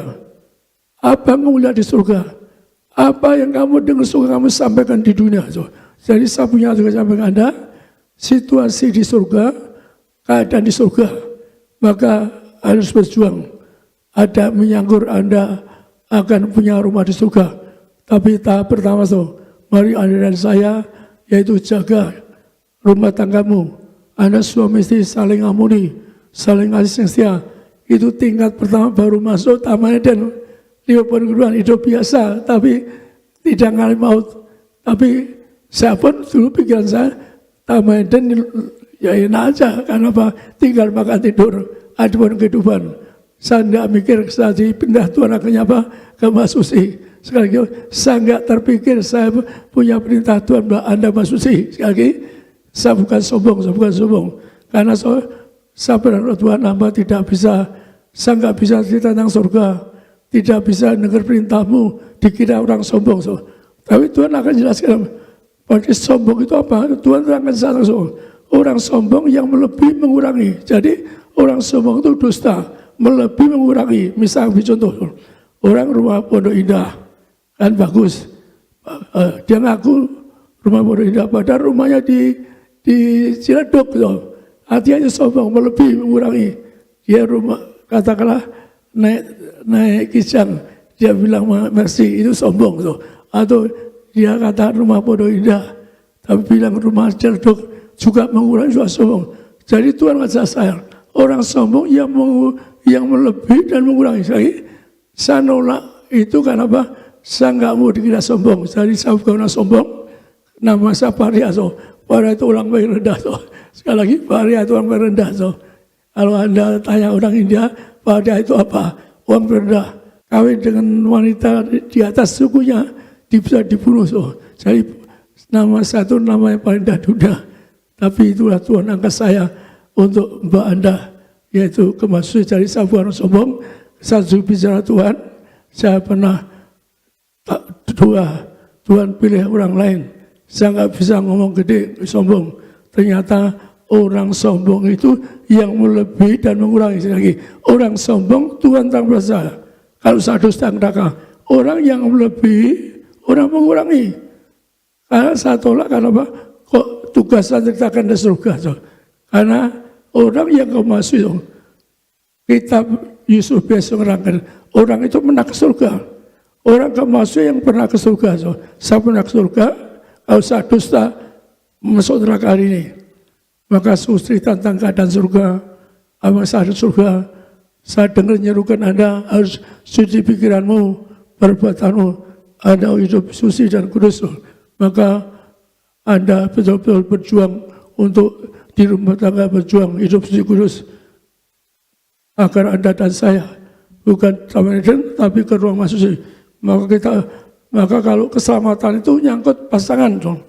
Apa yang kamu lihat di surga? Apa yang kamu dengar surga kamu sampaikan di dunia. Jadi saya punya tugas sampaikan Anda, situasi di surga, keadaan di surga, maka harus berjuang. Ada menyanggur Anda akan punya rumah di surga. Tapi tahap pertama, mari Anda dan saya, yaitu jaga rumah tanggamu. Anda suami istri saling ampuni, saling kasih setia. Itu tingkat pertama, baru masuk Taman Eden. 50 kehidupan hidup biasa, tapi tidak ngalami maut. Tapi saya pun dulu pikiran saya, Tamaiden ya enak aja, karena apa? Tinggal makan tidur, ada pun kehidupan. Saya tidak mikir tadi pindah Tuhan akhirnya apa? Ke Mas Susi. Sekali lagi, saya nggak terpikir saya punya perintah Tuhan bahwa Anda Mas Susi. Sekali lagi, saya bukan sombong. Karena saya berdoa Tuhan, hamba tidak bisa, saya nggak bisa cerita tentang surga, tidak bisa dengar perintahmu, dikira orang sombong. Tapi Tuhan akan jelaskan, berarti sombong itu apa? Tuhan akan jelaskan, orang sombong yang melebihi mengurangi. Jadi orang sombong itu dusta, melebihi mengurangi. Misal contoh, orang rumah Pondok Indah, kan bagus. Dia ngaku rumah Pondok Indah, padahal rumahnya di Ciledug. Artinya sombong, melebihi mengurangi. Dia rumah, katakanlah naik Kijang, dia bilang Mercy, itu sombong. Atau dia kata rumah Pondok Indah, tapi bilang rumah Ciledug juga mengurangi, juga sombong. Jadi Tuhan ngajak saya, orang sombong yang melebihi dan mengurangi. Saya nolak itu karena apa? Saya nggak mau dikira sombong. Jadi saya bukan orang sombong. Nama saya Paria. Paria itu orang paling rendah. Sekali lagi, Paria itu orang paling rendah. Kalau Anda tanya orang India, Paria itu apa? Orang rendah. Kawin dengan wanita di atas sukunya, bisa dibunuh. Jadi nama saya itu nama yang paling rendah dunia. Tapi itulah Tuhan angkat saya untuk Mbak Anda, yaitu kemasukan. Jadi saya bukan orang sombong. Saya bicara Tuhan, saya pernah Tuhan pilih orang lain. Saya nggak bisa ngomong gede, sombong. Ternyata orang sombong itu yang melebihi dan mengurangi. Lagi, orang sombong Tuhan tak berasa. Kalau saya dusta neraka, orang yang melebihi, orang mengurangi. Karena saya tolak, karena apa? Kok tugas saya ceritakan di surga? Karena orang yang kemasukan, kitab Yusuf besok nerangkan, orang itu pernah ke surga. Orang kemasukan yang pernah ke surga. Saya pernah ke surga, kalau saya dusta masuk neraka hari ini. Maka sustri tentang keadaan surga, apa saya surga, saya dengar nyerukan Anda harus suci pikiranmu, perbuatanmu, Anda hidup suci dan kudus. Maka Anda betul-betul berjuang untuk di rumah tangga, berjuang hidup suci kudus. Agar Anda dan saya bukan Tamaiden tapi ke ruang masuk. Maka kalau keselamatan itu nyangkut pasangan dong.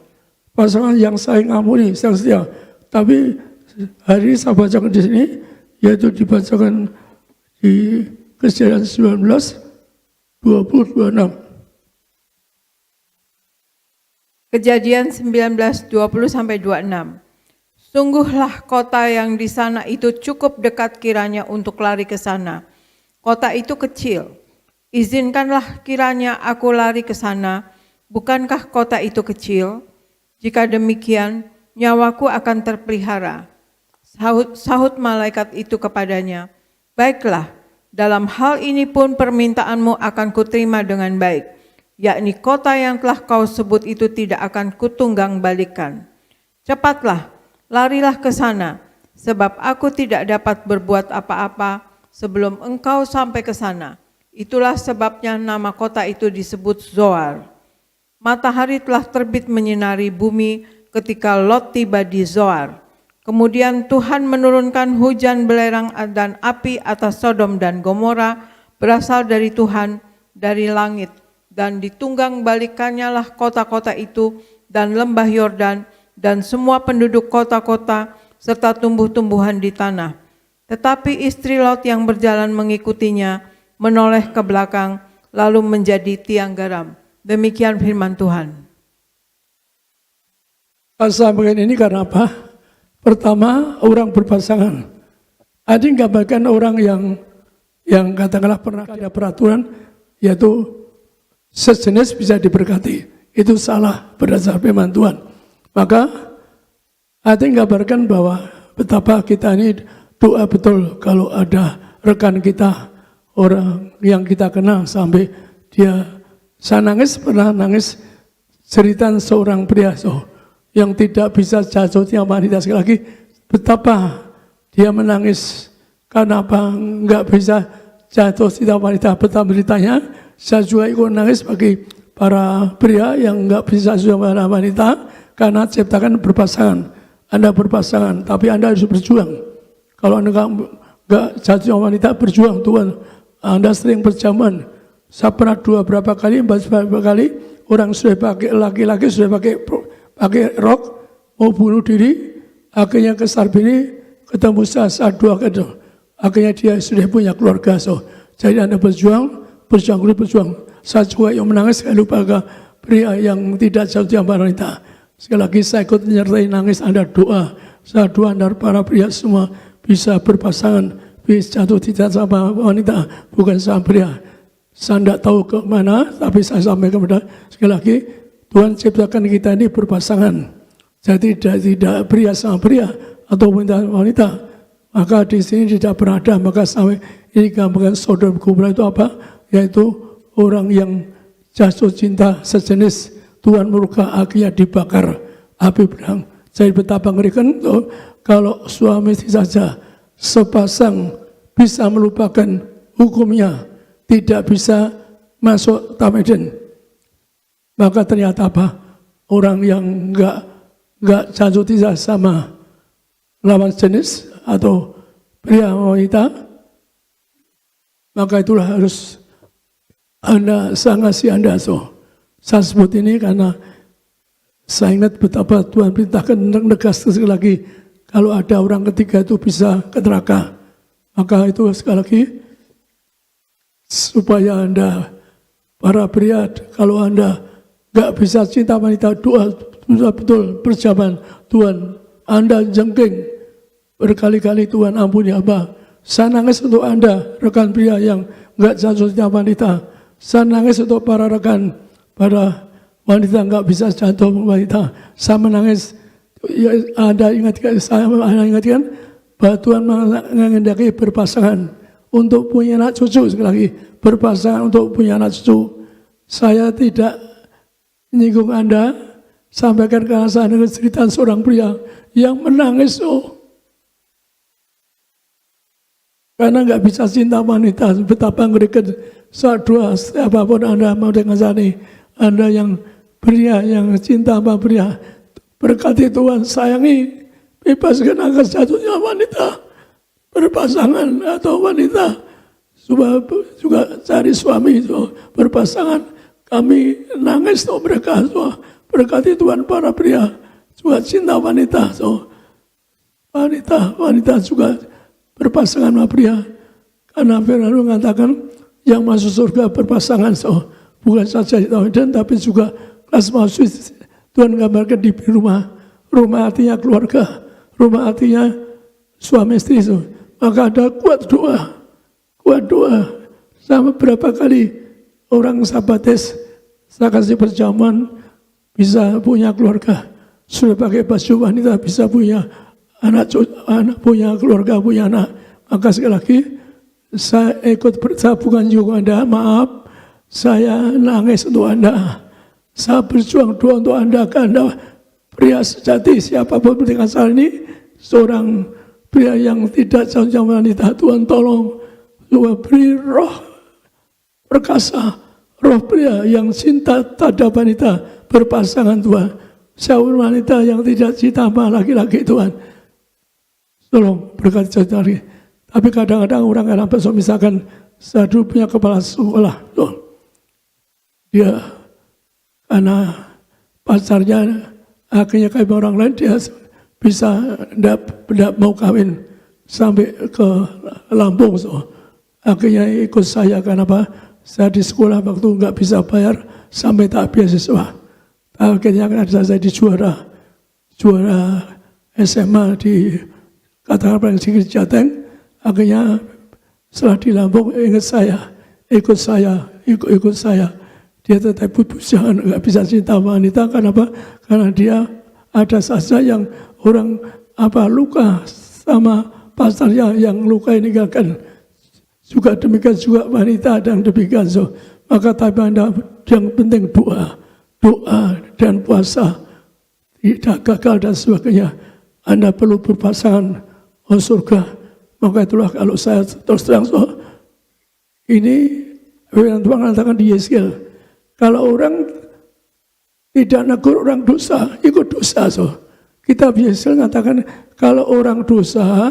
Pasangan yang saling ampuni, yang setia. Tapi hari ini saya bacakan di sini, yaitu dibacakan di Kejadian 19, 20, 26. Kejadian 19, 20-26. Sungguhlah kota yang di sana itu cukup dekat kiranya untuk lari ke sana. Kota itu kecil. Izinkanlah kiranya aku lari ke sana. Bukankah kota itu kecil? Jika demikian, nyawaku akan terpelihara. Sahut malaikat itu kepadanya, baiklah, dalam hal ini pun permintaanmu akan kuterima dengan baik, yakni kota yang telah kau sebut itu tidak akan kutunggang balikan. Cepatlah, larilah ke sana, sebab aku tidak dapat berbuat apa-apa sebelum engkau sampai ke sana. Itulah sebabnya nama kota itu disebut Zoar. Matahari telah terbit menyinari bumi ketika Lot tiba di Zoar. Kemudian Tuhan menurunkan hujan belerang dan api atas Sodom dan Gomora berasal dari Tuhan dari langit. Dan ditunggang balikannya lah kota-kota itu dan lembah Yordan dan semua penduduk kota-kota serta tumbuh-tumbuhan di tanah. Tetapi istri Lot yang berjalan mengikutinya menoleh ke belakang lalu menjadi tiang garam. Demikian firman Tuhan. Saya sampaikan ini karena apa? Pertama, orang berpasangan. Ada yang gambarkan orang yang katakanlah pernah ada peraturan, yaitu sejenis bisa diberkati. Itu salah berdasar firman Tuhan. Maka ada yang gambarkan bahwa betapa kita ini doa betul kalau ada rekan kita, orang yang kita kenal sampai dia, saya pernah nangis cerita seorang pria yang tidak bisa jatuh tiap wanita. Sekali lagi, betapa dia menangis karena apa enggak bisa jatuh tiap wanita. Betapa beritanya, saya juga ikut nangis para pria yang nggak bisa sama wanita karena ciptakan berpasangan. Anda berpasangan, tapi Anda harus berjuang. Kalau Anda nggak jatuh sama wanita, berjuang Tuhan. Anda sering berjaman. Saya pernah berapa kali orang sudah pakai laki-laki sudah pakai rok mau bunuh diri, akhirnya ke Sarbini ketemu saya dua kali. Akhirnya dia sudah punya keluarga. Jadi Anda berjuang. Saya juga yang menangis, saya lupa ke pria yang tidak jatuh sama wanita. Sekali lagi saya ikut menyertai nangis Anda doa. Saya doa Anda para pria semua bisa berpasangan, bisa jatuh tidak sama wanita, bukan sama pria. Saya tidak tahu ke mana, tapi saya sampaikan kepada sekali lagi, Tuhan ciptakan kita ini berpasangan. Jadi tidak pria sama pria atau wanita. Maka di sini tidak berada, maka sampai ini gambaran Sodom Gomora itu apa? Yaitu orang yang jatuh cinta sejenis, Tuhan murka akhirnya dibakar api pedang. Jadi betapa ngerikan kalau suami saja sepasang bisa melupakan hukumnya, tidak bisa masuk Tameden. Maka ternyata apa? Orang yang enggak jatuh cinta sama lawan jenis atau pria wanita, maka itulah harus Anda sangat Anda Saya sebut ini karena saya ingat betapa Tuhan perintahkan negas sekali lagi kalau ada orang ketiga itu bisa ke neraka. Maka itu sekali lagi supaya Anda para pria, kalau Anda gak bisa cinta wanita, doa betul berjalan Tuhan. Anda jengking berkali-kali, Tuhan ampuni apa. Saya nangis untuk Anda rekan pria yang gak jatuh cinta wanita. Saya nangis untuk para rekan pada wanita nggak bisa jatuh wanita. Saya menangis. Ya, Anda ingatkan, saya ingatkan bahwa Tuhan mengendaki berpasangan untuk punya anak cucu. Sekali lagi, berpasangan untuk punya anak cucu. Saya tidak menyinggung Anda, sampaikan karena saya dengar cerita seorang pria yang menangis karena nggak bisa cinta wanita. Betapa ngerikan. Saya doa siapapun Anda mau dengan saya ini, Anda yang pria, yang cinta sama pria, berkati Tuhan, sayangi, bebaskan akan jatuhnya wanita, berpasangan atau wanita, juga cari suami itu, berpasangan, kami nangis untuk mereka, berkati Tuhan para pria, juga cinta wanita, wanita juga berpasangan sama pria, karena Firman mengatakan, yang masuk surga berpasangan, bukan saja Tameden tapi juga kelas masuk. Tuhan gambarkan di rumah artinya keluarga, rumah artinya suami istri. Maka ada kuat doa. Sama berapa kali orang sabates saya kasih perjamuan bisa punya keluarga, sudah pakai baju wanita bisa punya anak, punya keluarga, punya anak. Maka sekali lagi saya ikut bukan juga Anda, maaf, saya nangis untuk Anda. Saya berjuang doa untuk Anda, karena pria sejati siapapun dengan saya ini, seorang pria yang tidak jauh wanita, Tuhan tolong, Tuhan beri roh perkasa, roh pria yang cinta terhadap wanita, berpasangan Tuhan. Seorang wanita yang tidak cinta sama laki-laki Tuhan, tolong berkati saudari. Tapi kadang-kadang orang kenapa misalkan saya dulu punya kepala sekolah, dia karena pacarnya akhirnya kayak orang lain, dia bisa tidak mau kawin sampai ke Lampung. Akhirnya ikut saya, kenapa? Saya di sekolah waktu nggak bisa bayar sampai tak beasiswa. Akhirnya saya di juara SMA di katakan paling sedikit Jateng. Akhirnya setelah di Lampung ikut saya. Dia tetap jangan nggak bisa cinta wanita. Kenapa? Karena dia ada saja yang orang luka sama pasarnya yang luka ini kan. Juga demikian juga wanita dan demikian. Maka tapi Anda yang penting doa dan puasa, tidak gagal dan sebagainya. Anda perlu berpasangan surga. Maka itulah kalau saya terus terang ini Tuhan mengatakan di Yeskiel, Kalau orang tidak negur orang dosa, ikut dosa. Kita biasa mengatakan kalau orang dosa,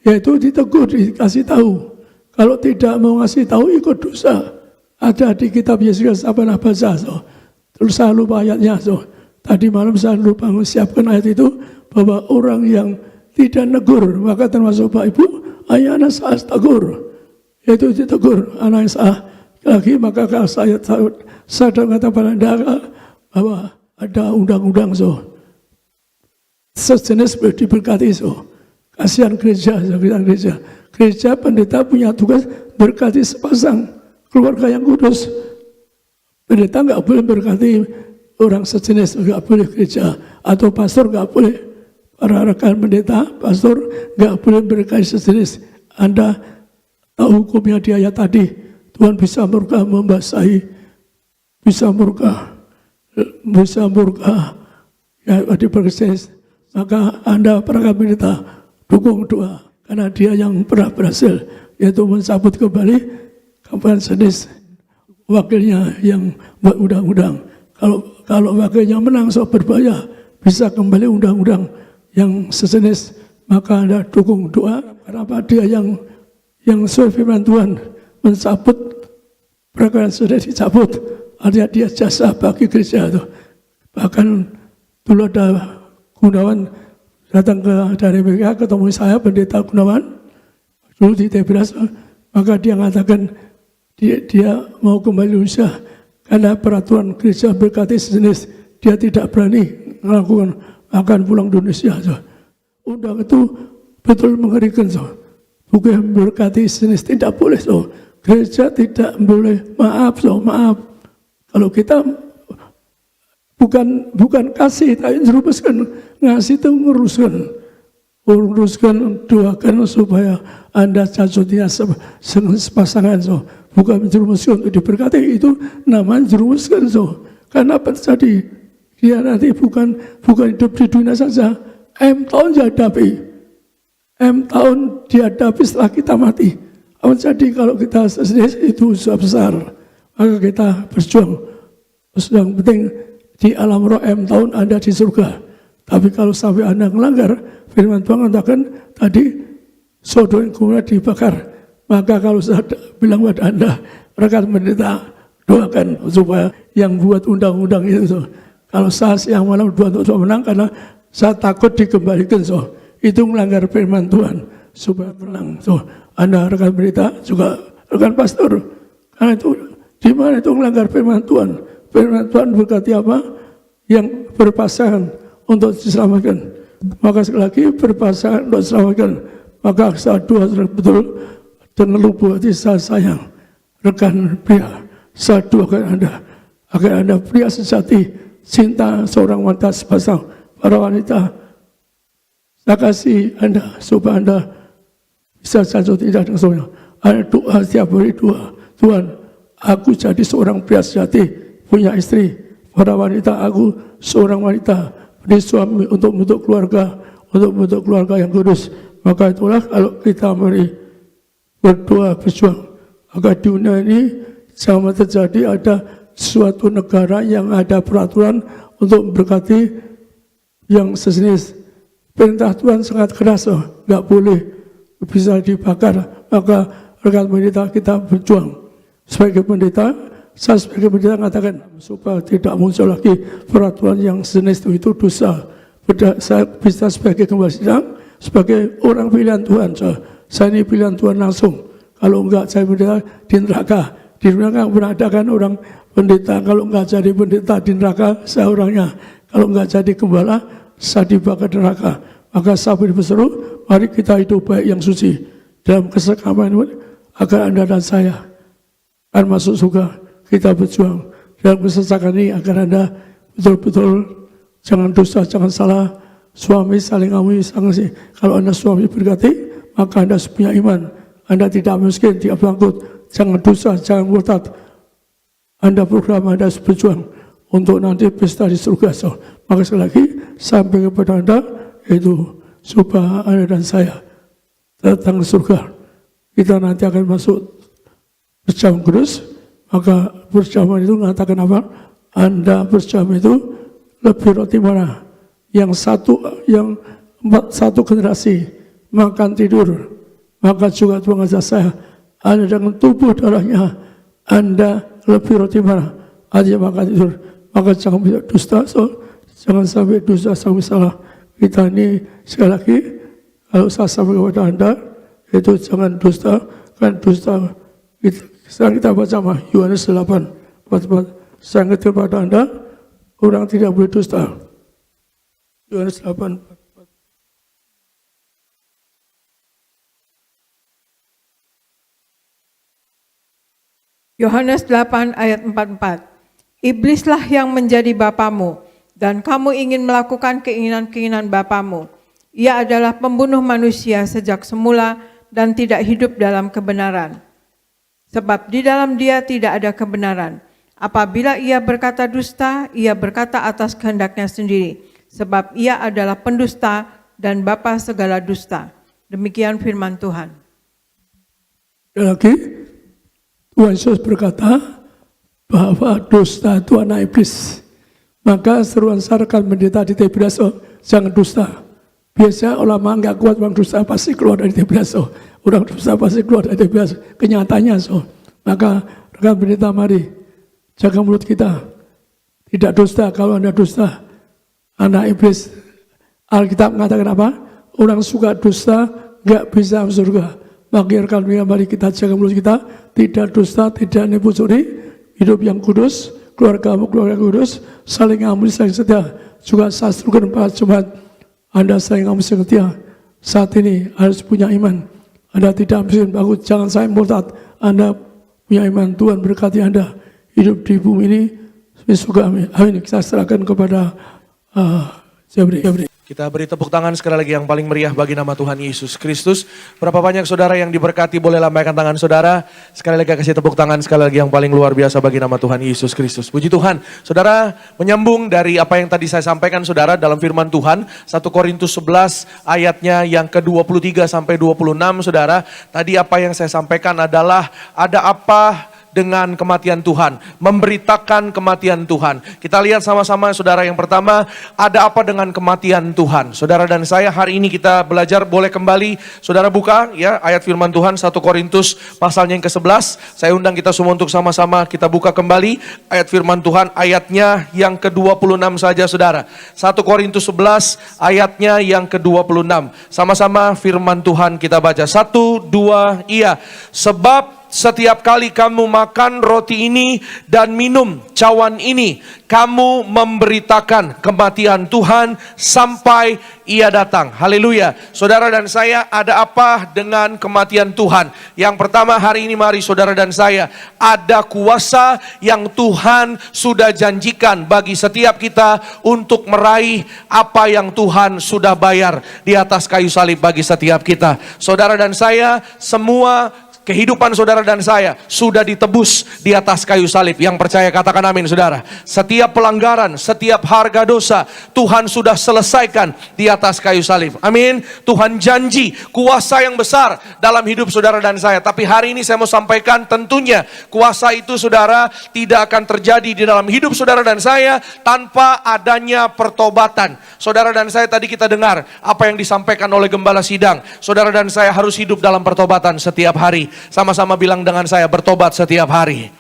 yaitu ditegur, dikasih tahu. Kalau tidak mau ngasih tahu, ikut dosa. Ada di kitab Yesus apa baca. Terus saya lupa ayatnya. Tadi malam saya lupa menyiapkan ayat itu, bahwa orang yang tidak negur, maka termasuk Pak Ibu, ayah anak saya tegur. Yaitu ditegur, anak saya lagi, maka saya kata pada Anda bahwa ada undang-undang sejenis diberkati kasihan gereja. Gereja pendeta punya tugas berkati sepasang keluarga yang kudus. Pendeta nggak boleh berkati orang sejenis, nggak boleh gereja, atau pastor nggak boleh, para rekan pendeta, pastor nggak boleh berkati sejenis. Anda tahu hukumnya di ayat tadi, Tuhan bisa murka membasahi, bisa murka ya di persis. Maka Anda para pendeta dukung doa, karena dia yang pernah berhasil, yaitu mencabut kembali kapan sejenis wakilnya yang buat undang-undang. Kalau wakilnya menang berbahaya, bisa kembali undang-undang yang sejenis, maka Anda dukung doa. Kenapa dia yang sesuai firman Tuhan mencabut perkara sudah dicabut, artinya dia jasa bagi gereja itu. Bahkan dulu ada Gunawan datang dari mereka, ketemu saya, pendeta Gunawan dulu di TBS, maka dia mengatakan dia mau kembali Indonesia karena peraturan gereja berkati sejenis, dia tidak berani melakukan, akan pulang ke Indonesia. Undang itu betul mengerikan. Bukan berkati sejenis, tidak boleh. Gereja tidak boleh, maaf. Kalau kita bukan kasih, tapi merumuskan, ngasih itu nguruskan, doakan supaya Anda cacutnya sepasangan. Bukan menjerumuskan untuk diberkati, itu namanya jerumuskan. Karena apa terjadi? Dia nanti bukan hidup di dunia saja, tahun dihadapi. Tahun dihadapi setelah kita mati. Jadi kalau kita sendiri itu usaha besar, maka kita berjuang. Yang penting di alam roh tahun Anda di surga. Tapi kalau sampai Anda melanggar, firman Tuhan katakan tadi, Sodom dan Gomora dibakar. Maka kalau saya bilang pada Anda, rekan pendeta, doakan supaya yang buat undang-undang itu. Kalau saya siang malam doa untuk menang, karena saya takut dikembalikan. Itu melanggar firman Tuhan supaya menang. Anda rekan pendeta juga rekan pastor, karena itu di mana itu melanggar firman Tuhan. Firman Tuhan berkati apa? Yang berpasangan untuk diselamatkan. Maka sekali lagi berpasangan untuk diselamatkan. Maka saya doa betul dengan lubuk hati saya sayang rekan pria. Saya doakan Anda agar Anda pria sejati, cinta seorang wanita sepasang. Para wanita, saya kasih Anda supaya Anda bisa jatuh tidak dengan semuanya. Ada doa setiap hari, doa, Tuhan, aku jadi seorang pria sejati, punya istri. Para wanita, aku seorang wanita, beri suami untuk bentuk keluarga yang kudus. Maka itulah kalau kita mari berdoa berjuang agar dunia ini jangan terjadi ada suatu negara yang ada peraturan untuk berkati yang sejenis. Perintah Tuhan sangat keras, nggak boleh bisa dibakar. Maka rekan pendeta kita berjuang. Sebagai pendeta, saya sebagai pendeta mengatakan supaya tidak muncul lagi peraturan yang sejenis itu dosa. Saya bisa sebagai gembala sidang, sebagai orang pilihan Tuhan. Saya ini pilihan Tuhan langsung. Kalau enggak saya pendeta di neraka. Di neraka pernah ada kan orang pendeta, kalau enggak jadi pendeta di neraka, saya orangnya. Kalau enggak jadi gembala, saya dibakar neraka. Maka saya berseru, mari kita hidup baik yang suci dalam kesekaman agar Anda dan saya akan masuk surga. Kita berjuang dalam kesesakan ini agar Anda betul-betul jangan dosa, jangan salah. Suami saling ampuni, kalau Anda suami berkati, maka Anda punya iman. Anda tidak miskin, tidak bangkrut, jangan dosa, jangan murtad. Anda program, Anda berjuang untuk nanti pesta di surga. Maka sekali lagi, sampai kepada Anda, itu supaya Anda dan saya datang ke surga. Kita nanti akan masuk berjam kudus, Maka berjamaah itu mengatakan apa? Anda berjamaah itu lebih roti mana? Yang satu generasi makan tidur, maka juga Tuhan ajar saya, Anda dengan tubuh darahnya, Anda lebih roti mana? Artinya makan tidur. Maka jangan bisa dusta, jangan sampai dusta sampai salah. Kita ini sekali lagi, kalau saya sampaikan kepada Anda, itu jangan dusta, kan dusta. Sekarang kita baca sama Yohanes 8, saya ingatkan kepada Anda, orang tidak boleh dusta. Yohanes 8. Yohanes 8 ayat 44. Iblislah yang menjadi bapamu, dan kamu ingin melakukan keinginan-keinginan bapamu. Ia adalah pembunuh manusia sejak semula dan tidak hidup dalam kebenaran. Sebab di dalam dia tidak ada kebenaran. Apabila ia berkata dusta, ia berkata atas kehendaknya sendiri. Sebab ia adalah pendusta dan bapa segala dusta. Demikian firman Tuhan. Dan lagi, Tuhan Yesus berkata, bahwa dusta itu anak iblis. Maka seruan sarankan pendeta di Tiberias, jangan dusta. Biasa ulama nggak kuat orang dusta pasti keluar dari Tiberias. Orang dusta pasti keluar dari Tiberias. Kenyataannya Maka rekan pendeta mari jaga mulut kita. Tidak dusta. Kalau Anda dusta, anak iblis. Alkitab mengatakan apa? Orang suka dusta nggak bisa masuk surga. Maka rekan pendeta mari kita jaga mulut kita. Tidak dusta, tidak nipu curi. Hidup yang kudus, keluarga kudus, saling ampun, saling setia. Juga sastrukan para jemaat, Anda saling ampun, saling setia. Saat ini harus punya iman. Anda tidak miskin, bagus, jangan saya murtad. Anda punya iman, Tuhan berkati Anda. Hidup di bumi ini, semoga amin. Amin. Kita serahkan kepada Jabri. Kita beri tepuk tangan sekali lagi yang paling meriah bagi nama Tuhan Yesus Kristus. Berapa banyak saudara yang diberkati, boleh lambaikan tangan saudara. Sekali lagi kasih tepuk tangan sekali lagi yang paling luar biasa bagi nama Tuhan Yesus Kristus. Puji Tuhan. Saudara, menyambung dari apa yang tadi saya sampaikan saudara dalam firman Tuhan. 1 Korintus 11 ayatnya yang ke-23 sampai 26 saudara. Tadi apa yang saya sampaikan adalah ada apa dengan kematian Tuhan, memberitakan kematian Tuhan. Kita lihat sama-sama saudara, yang pertama, ada apa dengan kematian Tuhan. Saudara dan saya hari ini kita belajar, boleh kembali saudara buka ya ayat firman Tuhan 1 Korintus pasalnya yang ke-11. Saya undang kita semua untuk sama-sama kita buka kembali ayat firman Tuhan, ayatnya yang ke-26 saja saudara. 1 Korintus 11 ayatnya yang ke-26. Sama-sama firman Tuhan kita baca. 1, 2, iya. Sebab setiap kali kamu makan roti ini dan minum cawan ini, kamu memberitakan kematian Tuhan sampai Ia datang. Haleluya. Saudara dan saya, ada apa dengan kematian Tuhan? Yang pertama hari ini mari saudara dan saya, ada kuasa yang Tuhan sudah janjikan bagi setiap kita untuk meraih apa yang Tuhan sudah bayar di atas kayu salib bagi setiap kita. Saudara dan saya, semua kehidupan saudara dan saya sudah ditebus di atas kayu salib. Yang percaya katakan amin saudara. Setiap pelanggaran, setiap harga dosa Tuhan sudah selesaikan di atas kayu salib. Amin. Tuhan janji kuasa yang besar dalam hidup saudara dan saya. Tapi hari ini saya mau sampaikan, tentunya kuasa itu saudara tidak akan terjadi di dalam hidup saudara dan saya tanpa adanya pertobatan. Saudara dan saya, tadi kita dengar apa yang disampaikan oleh gembala sidang. Saudara dan saya harus hidup dalam pertobatan setiap hari. Sama-sama bilang dengan saya, bertobat setiap hari.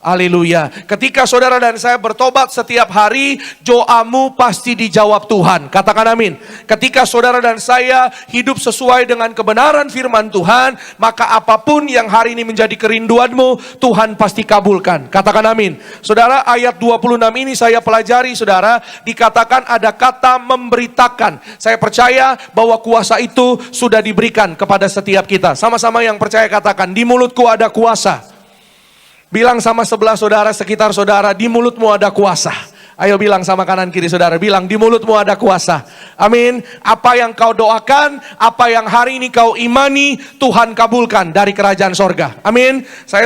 Haleluya. Ketika saudara dan saya bertobat setiap hari, doamu pasti dijawab Tuhan. Katakan amin. Ketika saudara dan saya hidup sesuai dengan kebenaran firman Tuhan, maka apapun yang hari ini menjadi kerinduanmu, Tuhan pasti kabulkan. Katakan amin. Saudara, ayat 26 ini saya pelajari saudara, dikatakan ada kata memberitakan. Saya percaya bahwa kuasa itu sudah diberikan kepada setiap kita. Sama-sama yang percaya katakan, di mulutku ada kuasa. Bilang sama sebelah saudara, sekitar saudara, di mulutmu ada kuasa. Ayo bilang sama kanan kiri saudara, bilang di mulutmu ada kuasa. Amin. Apa yang kau doakan, apa yang hari ini kau imani, Tuhan kabulkan dari kerajaan sorga. Amin. Saya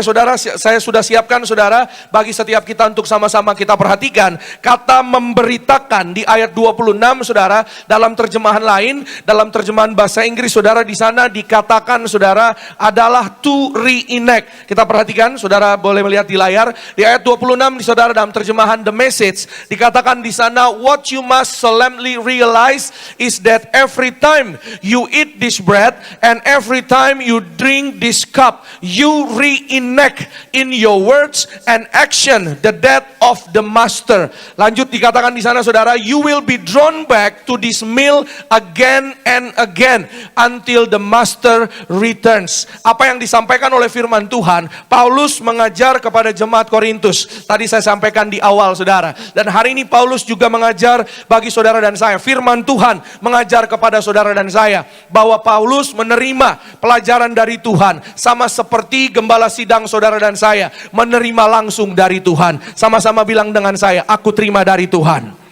sudah siapkan saudara, bagi setiap kita untuk sama-sama kita perhatikan. Kata memberitakan di ayat 26 saudara, dalam terjemahan lain, dalam terjemahan bahasa Inggris saudara, di sana dikatakan saudara adalah to reenact. Kita perhatikan, saudara boleh melihat di layar. Di ayat 26 di saudara dalam terjemahan The Message dikatakan di sana, what you must solemnly realize is that every time you eat this bread and every time you drink this cup, you reenact in your words and action the death of the master. Lanjut dikatakan di sana saudara, you will be drawn back to this meal again and again until the master returns. Apa yang disampaikan oleh firman Tuhan, Paulus mengajar kepada jemaat Korintus. Tadi saya sampaikan di awal saudara. Dan hari ini Paulus juga mengajar bagi saudara dan saya. Firman Tuhan mengajar kepada saudara dan saya bahwa Paulus menerima pelajaran dari Tuhan. Sama seperti gembala sidang saudara dan saya menerima langsung dari Tuhan. Sama-sama bilang dengan saya, aku terima dari Tuhan.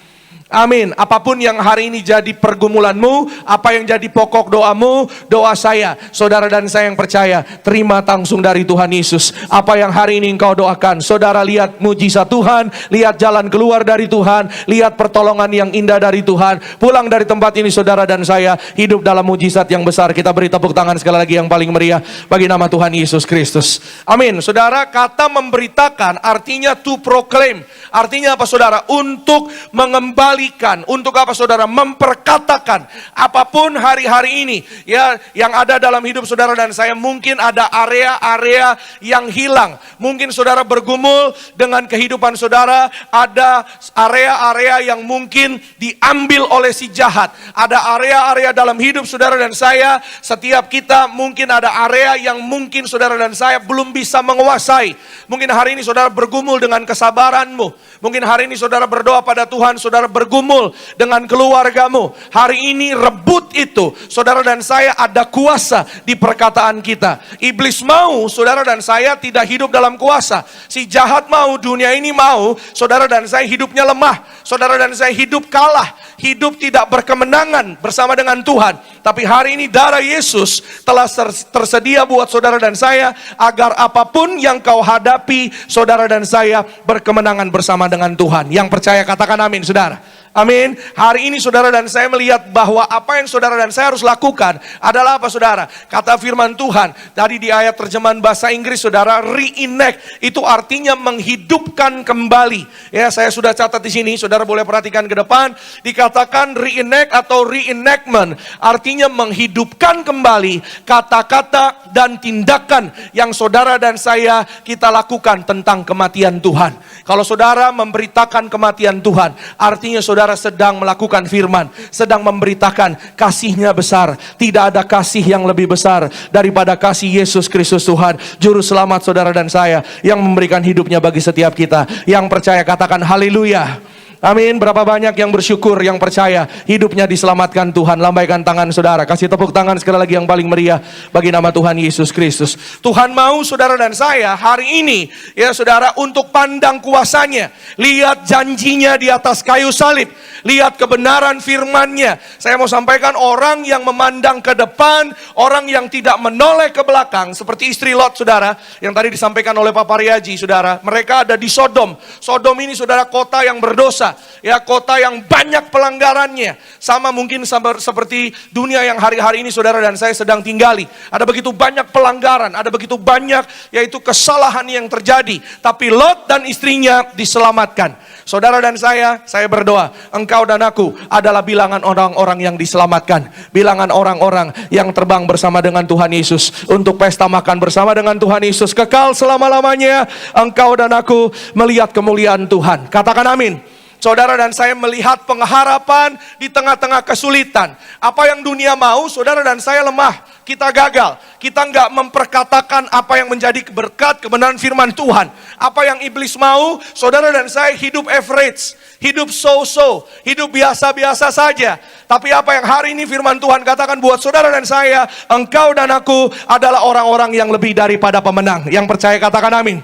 Amin. Apapun yang hari ini jadi pergumulanmu, apa yang jadi pokok doamu, doa saya, saudara dan saya yang percaya, terima langsung dari Tuhan Yesus. Apa yang hari ini engkau doakan, saudara lihat mujizat Tuhan, lihat jalan keluar dari Tuhan, lihat pertolongan yang indah dari Tuhan. Pulang dari tempat ini saudara dan saya hidup dalam mujizat yang besar. Kita beri tepuk tangan sekali lagi yang paling meriah bagi nama Tuhan Yesus Kristus. Amin. Saudara, kata memberitakan artinya to proclaim. Artinya apa saudara? Untuk mengembalikan. Untuk apa saudara? Memperkatakan. Apapun hari-hari ini ya yang ada dalam hidup saudara dan saya, mungkin ada area-area yang hilang. Mungkin saudara bergumul dengan kehidupan saudara, ada area-area yang mungkin diambil oleh si jahat. Ada area-area dalam hidup saudara dan saya, setiap kita mungkin ada area yang mungkin saudara dan saya belum bisa menguasai. Mungkin hari ini saudara bergumul dengan kesabaranmu. Mungkin hari ini saudara berdoa pada Tuhan, saudara bergumul dengan keluargamu. Hari ini rebut itu. Saudara dan saya ada kuasa di perkataan kita. Iblis mau saudara dan saya tidak hidup dalam kuasa. Si jahat mau, dunia ini mau, saudara dan saya hidupnya lemah. Saudara dan saya hidup kalah. Hidup tidak berkemenangan bersama dengan Tuhan. Tapi hari ini darah Yesus telah tersedia buat saudara dan saya, agar apapun yang kau hadapi, saudara dan saya berkemenangan bersama dengan Tuhan. Yang percaya katakan amin saudara. Amin. Hari ini saudara dan saya melihat bahwa apa yang saudara dan saya harus lakukan adalah apa saudara? Kata firman Tuhan tadi di ayat terjemahan bahasa Inggris saudara, reenact itu artinya menghidupkan kembali. Ya, saya sudah catat di sini, saudara boleh perhatikan ke depan. Dikatakan reenact atau reenactment artinya menghidupkan kembali kata-kata dan tindakan yang saudara dan saya kita lakukan tentang kematian Tuhan. Kalau saudara memberitakan kematian Tuhan, artinya saudara sedang melakukan firman, sedang memberitakan kasih-Nya besar. Tidak ada kasih yang lebih besar daripada kasih Yesus Kristus Tuhan, Juru Selamat saudara dan saya, yang memberikan hidupnya bagi setiap kita. Yang percaya katakan haleluya. Amin. Berapa banyak yang bersyukur, yang percaya hidupnya diselamatkan Tuhan. Lambaikan tangan saudara, kasih tepuk tangan sekali lagi yang paling meriah bagi nama Tuhan Yesus Kristus. Tuhan mau saudara dan saya hari ini ya saudara untuk pandang kuasanya. Lihat janjinya di atas kayu salib. Lihat kebenaran firman-Nya. Saya mau sampaikan, orang yang memandang ke depan, orang yang tidak menoleh ke belakang, seperti istri Lot saudara, yang tadi disampaikan oleh Pak Pariaji saudara. Mereka ada di Sodom. Sodom ini saudara kota yang berdosa. Ya, kota yang banyak pelanggarannya. Sama mungkin seperti dunia yang hari-hari ini saudara dan saya sedang tinggali. Ada begitu banyak pelanggaran, ada begitu banyak yaitu kesalahan yang terjadi. Tapi Lot dan istrinya diselamatkan. Saudara dan saya berdoa, engkau dan aku adalah bilangan orang-orang yang diselamatkan. Bilangan orang-orang yang terbang bersama dengan Tuhan Yesus untuk pesta makan bersama dengan Tuhan Yesus kekal selama-lamanya. Engkau dan aku melihat kemuliaan Tuhan. Katakan amin. Saudara dan saya melihat pengharapan di tengah-tengah kesulitan. Apa yang dunia mau, saudara dan saya lemah. Kita gagal. Kita nggak memperkatakan apa yang menjadi berkat kebenaran firman Tuhan. Apa yang iblis mau, saudara dan saya hidup average. Hidup so-so. Hidup biasa-biasa saja. Tapi apa yang hari ini firman Tuhan katakan buat saudara dan saya, engkau dan aku adalah orang-orang yang lebih daripada pemenang. Yang percaya katakan amin.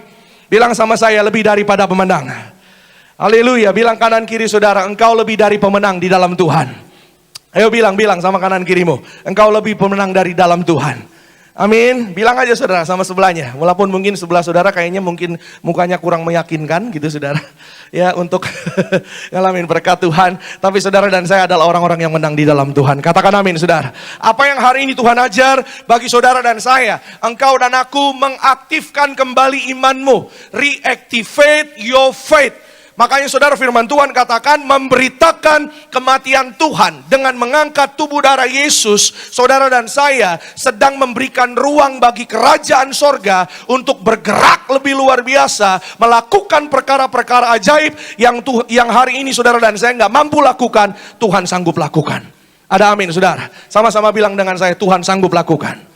Bilang sama saya, lebih daripada pemenang. Haleluya. Bilang kanan kiri saudara, engkau lebih dari pemenang di dalam Tuhan. Ayo bilang sama kanan kirimu, engkau lebih pemenang dari dalam Tuhan. Amin. Bilang aja saudara sama sebelahnya. Walaupun mungkin sebelah saudara kayaknya mungkin mukanya kurang meyakinkan gitu saudara. Ya untuk ngalamin berkat Tuhan. Tapi saudara dan saya adalah orang-orang yang menang di dalam Tuhan. Katakan amin saudara. Apa yang hari ini Tuhan ajar bagi saudara dan saya. Engkau dan aku mengaktifkan kembali imanmu. Reactivate your faith. Makanya saudara firman Tuhan katakan memberitakan kematian Tuhan dengan mengangkat tubuh darah Yesus. Saudara dan saya sedang memberikan ruang bagi kerajaan sorga untuk bergerak lebih luar biasa. Melakukan perkara-perkara ajaib yang hari ini saudara dan saya nggak mampu lakukan. Tuhan sanggup lakukan. Ada amin saudara. Sama-sama bilang dengan saya, Tuhan sanggup lakukan.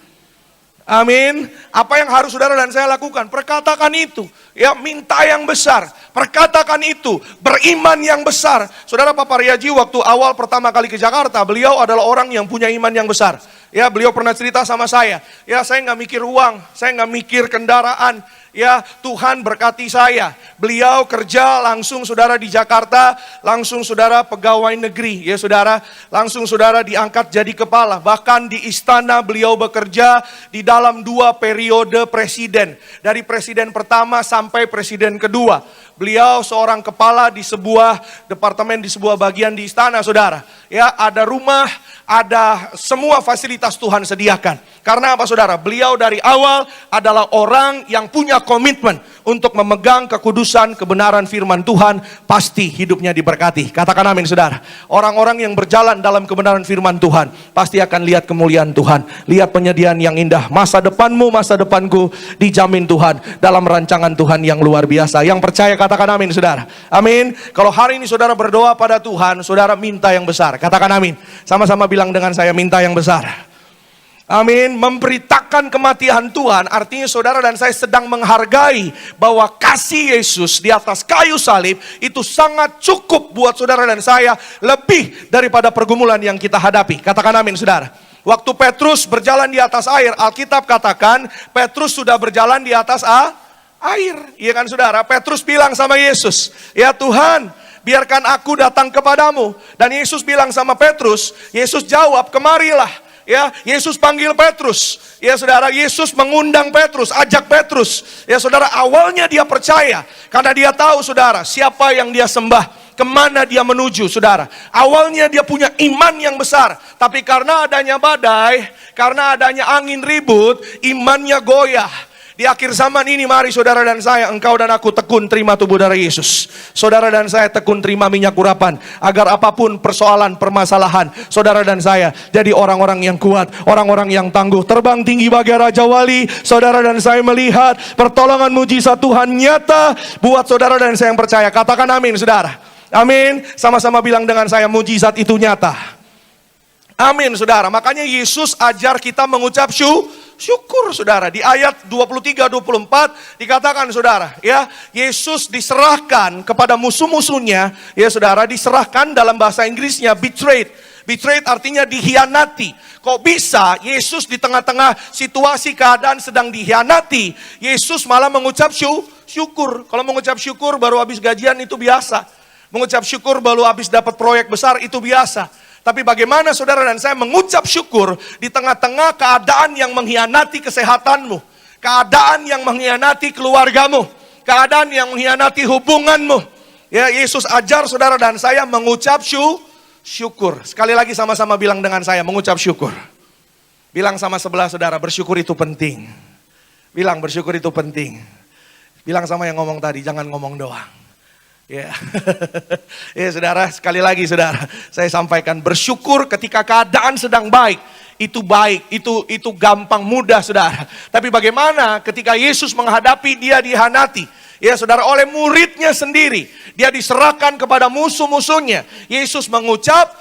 Amin. Apa yang harus saudara dan saya lakukan? Perkatakan itu. Ya, minta yang besar. Perkatakan itu. Beriman yang besar. Saudara Papa Riaji waktu awal pertama kali ke Jakarta, beliau adalah orang yang punya iman yang besar. Ya, beliau pernah cerita sama saya. Ya, saya nggak mikir uang, saya nggak mikir kendaraan. Ya, Tuhan berkati saya. Beliau kerja langsung saudara di Jakarta, langsung saudara pegawai negeri. Ya saudara, langsung saudara diangkat jadi kepala. Bahkan di istana beliau bekerja di dalam 2 periode presiden. Dari presiden pertama sampai presiden kedua. Beliau seorang kepala di sebuah departemen, di sebuah bagian di istana saudara. Ya, ada rumah, ada semua fasilitas Tuhan sediakan. Karena apa saudara? Beliau dari awal adalah orang yang punya komitmen untuk memegang kekudusan, kebenaran firman Tuhan. Pasti hidupnya diberkati. Katakan amin saudara. Orang-orang yang berjalan dalam kebenaran firman Tuhan pasti akan lihat kemuliaan Tuhan. Lihat penyediaan yang indah. Masa depanmu, masa depanku dijamin Tuhan dalam rancangan Tuhan yang luar biasa. Yang percaya katakan amin saudara. Amin. Kalau hari ini saudara berdoa pada Tuhan, saudara minta yang besar. Katakan amin. Sama-sama bilang dengan saya, minta yang besar. Amin. Memberitakan kematian Tuhan artinya saudara dan saya sedang menghargai bahwa kasih Yesus di atas kayu salib itu sangat cukup buat saudara dan saya, lebih daripada pergumulan yang kita hadapi. Katakan amin saudara. Waktu Petrus berjalan di atas air, Alkitab katakan Petrus sudah berjalan di atas air. Iya kan saudara? Petrus bilang sama Yesus, ya Tuhan, biarkan aku datang kepadamu. Dan Yesus bilang sama Petrus, Yesus jawab, kemarilah. Ya, Yesus panggil Petrus. Ya saudara, Yesus mengundang Petrus, ajak Petrus. Ya saudara, awalnya dia percaya karena dia tahu saudara siapa yang dia sembah, kemana dia menuju saudara. Awalnya dia punya iman yang besar, tapi karena adanya badai, karena adanya angin ribut, imannya goyah. Di akhir zaman ini mari saudara dan saya, engkau dan aku tekun terima tubuh darah Yesus. Saudara dan saya tekun terima minyak urapan. Agar apapun persoalan, permasalahan, saudara dan saya jadi orang-orang yang kuat, orang-orang yang tangguh. Terbang tinggi bagai Raja Wali. Saudara dan saya melihat pertolongan mujizat Tuhan nyata buat saudara dan saya yang percaya. Katakan amin saudara. Amin. Sama-sama bilang dengan saya, mujizat itu nyata. Amin saudara. Makanya Yesus ajar kita mengucap syukur saudara. Di ayat 23-24 dikatakan saudara, ya, Yesus diserahkan kepada musuh-musuhnya, ya saudara, diserahkan dalam bahasa Inggrisnya betrayed. Betrayed artinya dihianati. Kok bisa Yesus di tengah-tengah situasi keadaan sedang dihianati, Yesus malah mengucap syukur. Kalau mengucap syukur baru habis gajian itu biasa. Mengucap syukur baru habis dapat proyek besar itu biasa. Tapi bagaimana saudara dan saya mengucap syukur di tengah-tengah keadaan yang mengkhianati kesehatanmu, keadaan yang mengkhianati keluargamu, keadaan yang mengkhianati hubunganmu. Ya, Yesus ajar saudara dan saya mengucap syukur. Sekali lagi sama-sama bilang dengan saya, mengucap syukur. Bilang sama sebelah saudara, bersyukur itu penting. Bilang bersyukur itu penting. Bilang sama yang ngomong tadi, jangan ngomong doang. Ya, ya saudara, sekali lagi saudara, saya sampaikan bersyukur ketika keadaan sedang baik. Itu baik, itu gampang, mudah saudara. Tapi bagaimana ketika Yesus menghadapi dia dihianati? Ya saudara, oleh muridnya sendiri. Dia diserahkan kepada musuh-musuhnya. Yesus mengucap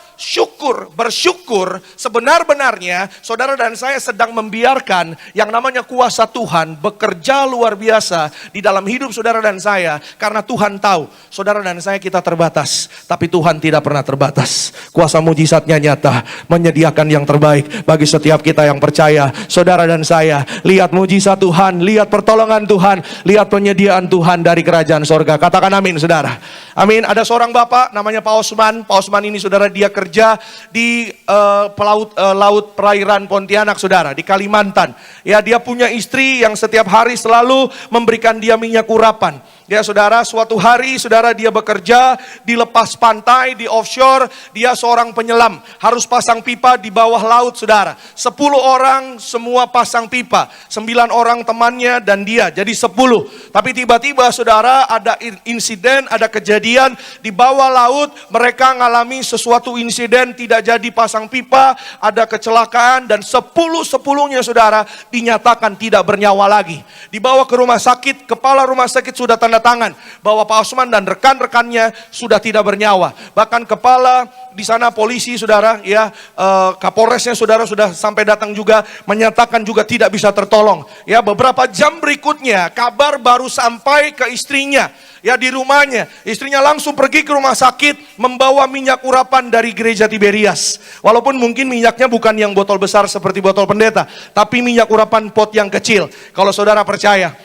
bersyukur sebenar-benarnya, saudara dan saya sedang membiarkan yang namanya kuasa Tuhan bekerja luar biasa di dalam hidup saudara dan saya. Karena Tuhan tahu, saudara dan saya kita terbatas, tapi Tuhan tidak pernah terbatas. Kuasa mujizatnya nyata, menyediakan yang terbaik bagi setiap kita yang percaya. Saudara dan saya, lihat mujizat Tuhan, lihat pertolongan Tuhan, lihat penyediaan Tuhan dari kerajaan sorga. Katakan amin, saudara. Amin. Ada seorang bapak namanya Pak Osman. Pak Osman ini, saudara, dia kerja di laut perairan Pontianak, saudara, di Kalimantan. Ya, dia punya istri yang setiap hari selalu memberikan dia minyak urapan. Ya, saudara, suatu hari, saudara, dia bekerja di lepas pantai, di offshore. Dia seorang penyelam, harus pasang pipa di bawah laut, saudara. 10 orang semua pasang pipa, 9 orang temannya dan dia, jadi 10. Tapi tiba-tiba, saudara, ada insiden, ada kejadian di bawah laut. Mereka ngalami sesuatu insiden, tidak jadi pasang pipa, ada kecelakaan, dan 10-10-nya, saudara, dinyatakan tidak bernyawa lagi. Dibawa ke rumah sakit, kepala rumah sakit sudah tanda tangan bahwa Pak Osman dan rekan-rekannya sudah tidak bernyawa. Bahkan kepala di sana polisi, saudara, ya, Kapolresnya, saudara, sudah sampai datang juga, menyatakan juga tidak bisa tertolong. Ya, beberapa jam berikutnya kabar baru sampai ke istrinya. Ya, di rumahnya, istrinya langsung pergi ke rumah sakit membawa minyak urapan dari gereja Tiberias. Walaupun mungkin minyaknya bukan yang botol besar seperti botol pendeta, tapi minyak urapan pot yang kecil. Kalau saudara percaya,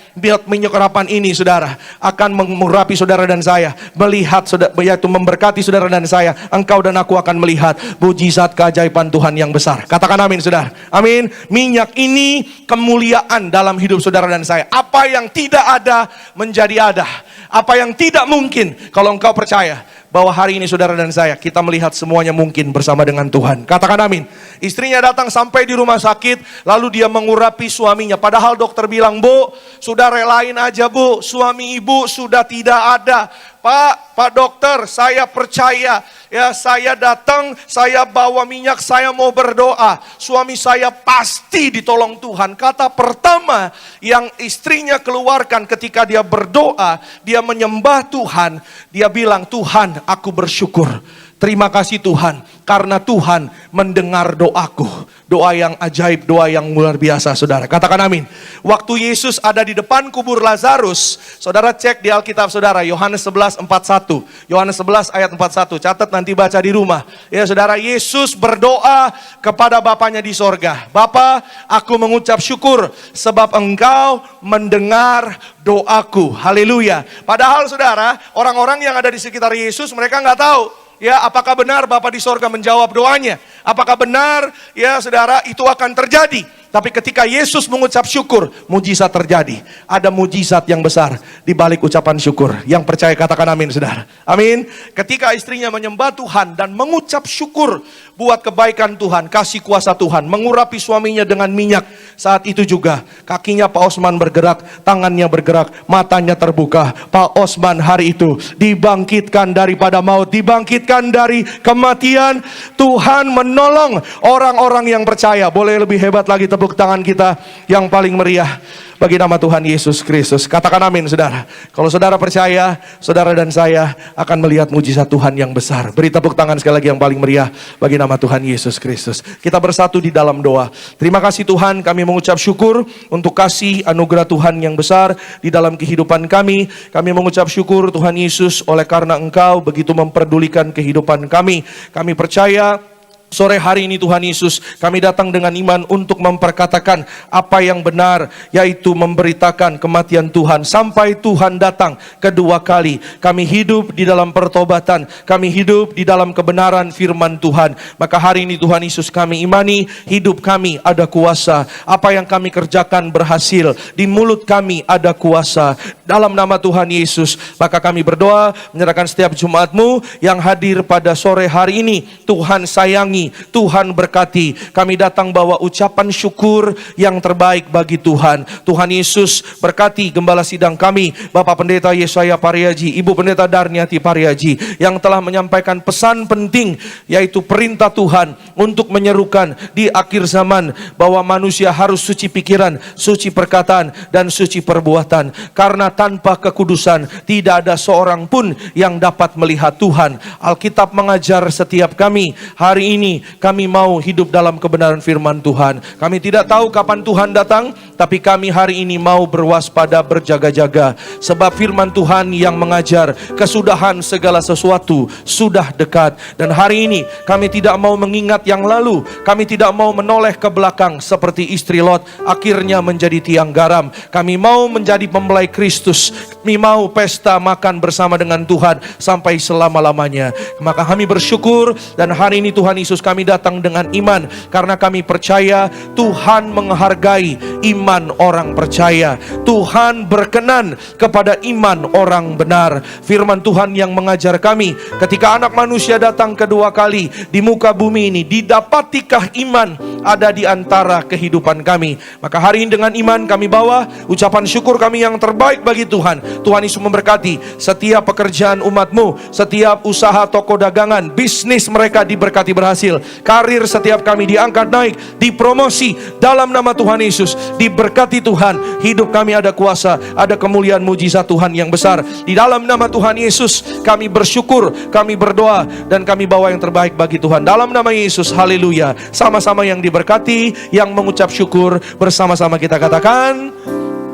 minyak urapan ini, saudara, akan mengurapi saudara dan saya, melihat, yaitu memberkati saudara dan saya. Engkau dan aku akan melihat mujizat keajaiban Tuhan yang besar. Katakan amin, saudara. Amin. Minyak ini kemuliaan dalam hidup saudara dan saya. Apa yang tidak ada menjadi ada. Apa yang tidak mungkin, kalau engkau percaya bahwa hari ini saudara dan saya, kita melihat semuanya mungkin bersama dengan Tuhan. Katakan amin. Istrinya datang sampai di rumah sakit, lalu dia mengurapi suaminya. Padahal dokter bilang, Bu, sudah relain aja, Bu, suami ibu sudah tidak ada. Pak dokter, saya percaya. Ya, saya datang, saya bawa minyak, saya mau berdoa. Suami saya pasti ditolong Tuhan. Kata pertama yang istrinya keluarkan ketika dia berdoa, dia menyembah Tuhan. Dia bilang, Tuhan, aku bersyukur. Terima kasih Tuhan, karena Tuhan mendengar doaku. Doa yang ajaib, doa yang luar biasa, saudara. Katakan amin. Waktu Yesus ada di depan kubur Lazarus, saudara cek di Alkitab, saudara, Yohanes 11:41. Yohanes 11 ayat 41. Catat nanti baca di rumah. Ya, saudara, Yesus berdoa kepada Bapanya di sorga. Bapa, aku mengucap syukur sebab Engkau mendengar doaku. Haleluya. Padahal, saudara, orang-orang yang ada di sekitar Yesus, mereka nggak tahu. Ya, apakah benar Bapa di sorga menjawab doanya? Apakah benar, ya saudara, itu akan terjadi? Tapi ketika Yesus mengucap syukur, mujizat terjadi. Ada mujizat yang besar di balik ucapan syukur. Yang percaya katakan amin, saudara. Amin. Ketika istrinya menyembah Tuhan dan mengucap syukur buat kebaikan Tuhan, kasih kuasa Tuhan, mengurapi suaminya dengan minyak. Saat itu juga kakinya Pak Osman bergerak, tangannya bergerak, matanya terbuka. Pak Osman hari itu dibangkitkan daripada maut, dibangkitkan dari kematian. Tuhan menolong orang-orang yang percaya. Boleh lebih hebat lagi tepuk tangan kita yang paling meriah bagi nama Tuhan Yesus Kristus. Katakan amin, saudara. Kalau saudara percaya, saudara dan saya akan melihat mujizat Tuhan yang besar. Beri tepuk tangan sekali lagi yang paling meriah bagi nama Tuhan Yesus Kristus. Kita bersatu di dalam doa. Terima kasih Tuhan, kami mengucap syukur untuk kasih anugerah Tuhan yang besar di dalam kehidupan kami. Kami mengucap syukur Tuhan Yesus, oleh karena Engkau begitu memperdulikan kehidupan kami. Kami percaya sore hari ini Tuhan Yesus, kami datang dengan iman untuk memperkatakan apa yang benar, yaitu memberitakan kematian Tuhan sampai Tuhan datang kedua kali. Kami hidup di dalam pertobatan, kami hidup di dalam kebenaran firman Tuhan. Maka hari ini Tuhan Yesus, kami imani hidup kami ada kuasa. Apa yang kami kerjakan berhasil. Di mulut kami ada kuasa. Dalam nama Tuhan Yesus, maka kami berdoa menyerahkan setiap Jumatmu yang hadir pada sore hari ini. Tuhan sayangi kami, Tuhan berkati. Kami datang bawa ucapan syukur yang terbaik bagi Tuhan. Tuhan Yesus berkati gembala sidang kami, Bapak Pendeta Yesaya Pariaji, Ibu Pendeta Darniati Pariaji, yang telah menyampaikan pesan penting, yaitu perintah Tuhan untuk menyerukan di akhir zaman bahwa manusia harus suci pikiran, suci perkataan, dan suci perbuatan. Karena tanpa kekudusan tidak ada seorang pun yang dapat melihat Tuhan. Alkitab mengajar setiap kami, hari ini kami mau hidup dalam kebenaran firman Tuhan. Kami tidak tahu kapan Tuhan datang, tapi kami hari ini mau berwaspada, berjaga-jaga. Sebab firman Tuhan yang mengajar kesudahan segala sesuatu sudah dekat. Dan hari ini kami tidak mau mengingat yang lalu. Kami tidak mau menoleh ke belakang seperti istri Lot akhirnya menjadi tiang garam. Kami mau menjadi pembelai Kristus. Kami mau pesta makan bersama dengan Tuhan sampai selama-lamanya. Maka kami bersyukur, dan hari ini Tuhan Yesus, kami datang dengan iman karena kami percaya Tuhan menghargai iman orang percaya. Tuhan berkenan kepada iman orang benar. Firman Tuhan yang mengajar kami, ketika anak manusia datang kedua kali di muka bumi ini, didapatikah iman ada di antara kehidupan kami. Maka hari ini dengan iman kami bawa ucapan syukur kami yang terbaik bagi Tuhan. Tuhan Yesus memberkati setiap pekerjaan umatmu, setiap usaha toko dagangan, bisnis mereka diberkati berhasil. Karir setiap kami diangkat naik, dipromosi dalam nama Tuhan Yesus. Diberkati Tuhan, hidup kami ada kuasa, ada kemuliaan mujizat Tuhan yang besar. Di dalam nama Tuhan Yesus kami bersyukur, kami berdoa, dan kami bawa yang terbaik bagi Tuhan. Dalam nama Yesus, haleluya. Sama-sama yang diberkati, yang mengucap syukur, bersama-sama kita katakan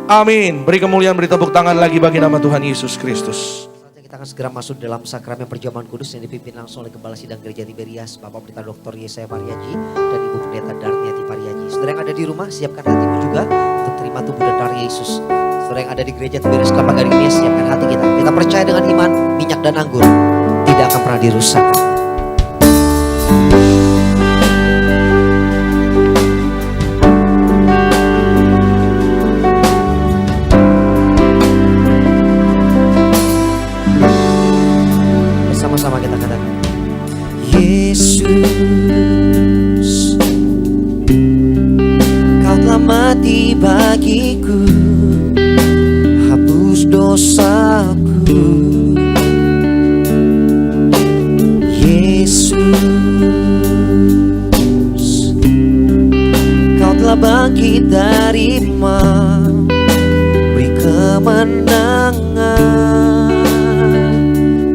amin. Beri kemuliaan, beri tepuk tangan lagi bagi nama Tuhan Yesus Kristus. Kita akan segera masuk dalam sakramen perjamuan kudus yang dipimpin langsung oleh Gembala Sidang Gereja Tiberias, Bapak Pendeta Dr. Yesaya Pariaji dan Ibu Pendeta Darniati Pariaji. Saudara yang ada di rumah, siapkan hatimu juga untuk terima tubuh dan darah Yesus. Saudara yang ada di Gereja Tiberias Kelapa Gading ini, siapkan hati kita. Kita percaya dengan iman, minyak dan anggur tidak akan pernah dirusak. Bersama-sama kita katakan, Yesus, Kau telah mati bagiku, hapus dosaku. Yesus, Kau telah bangkit dari maut, beri kemenangan.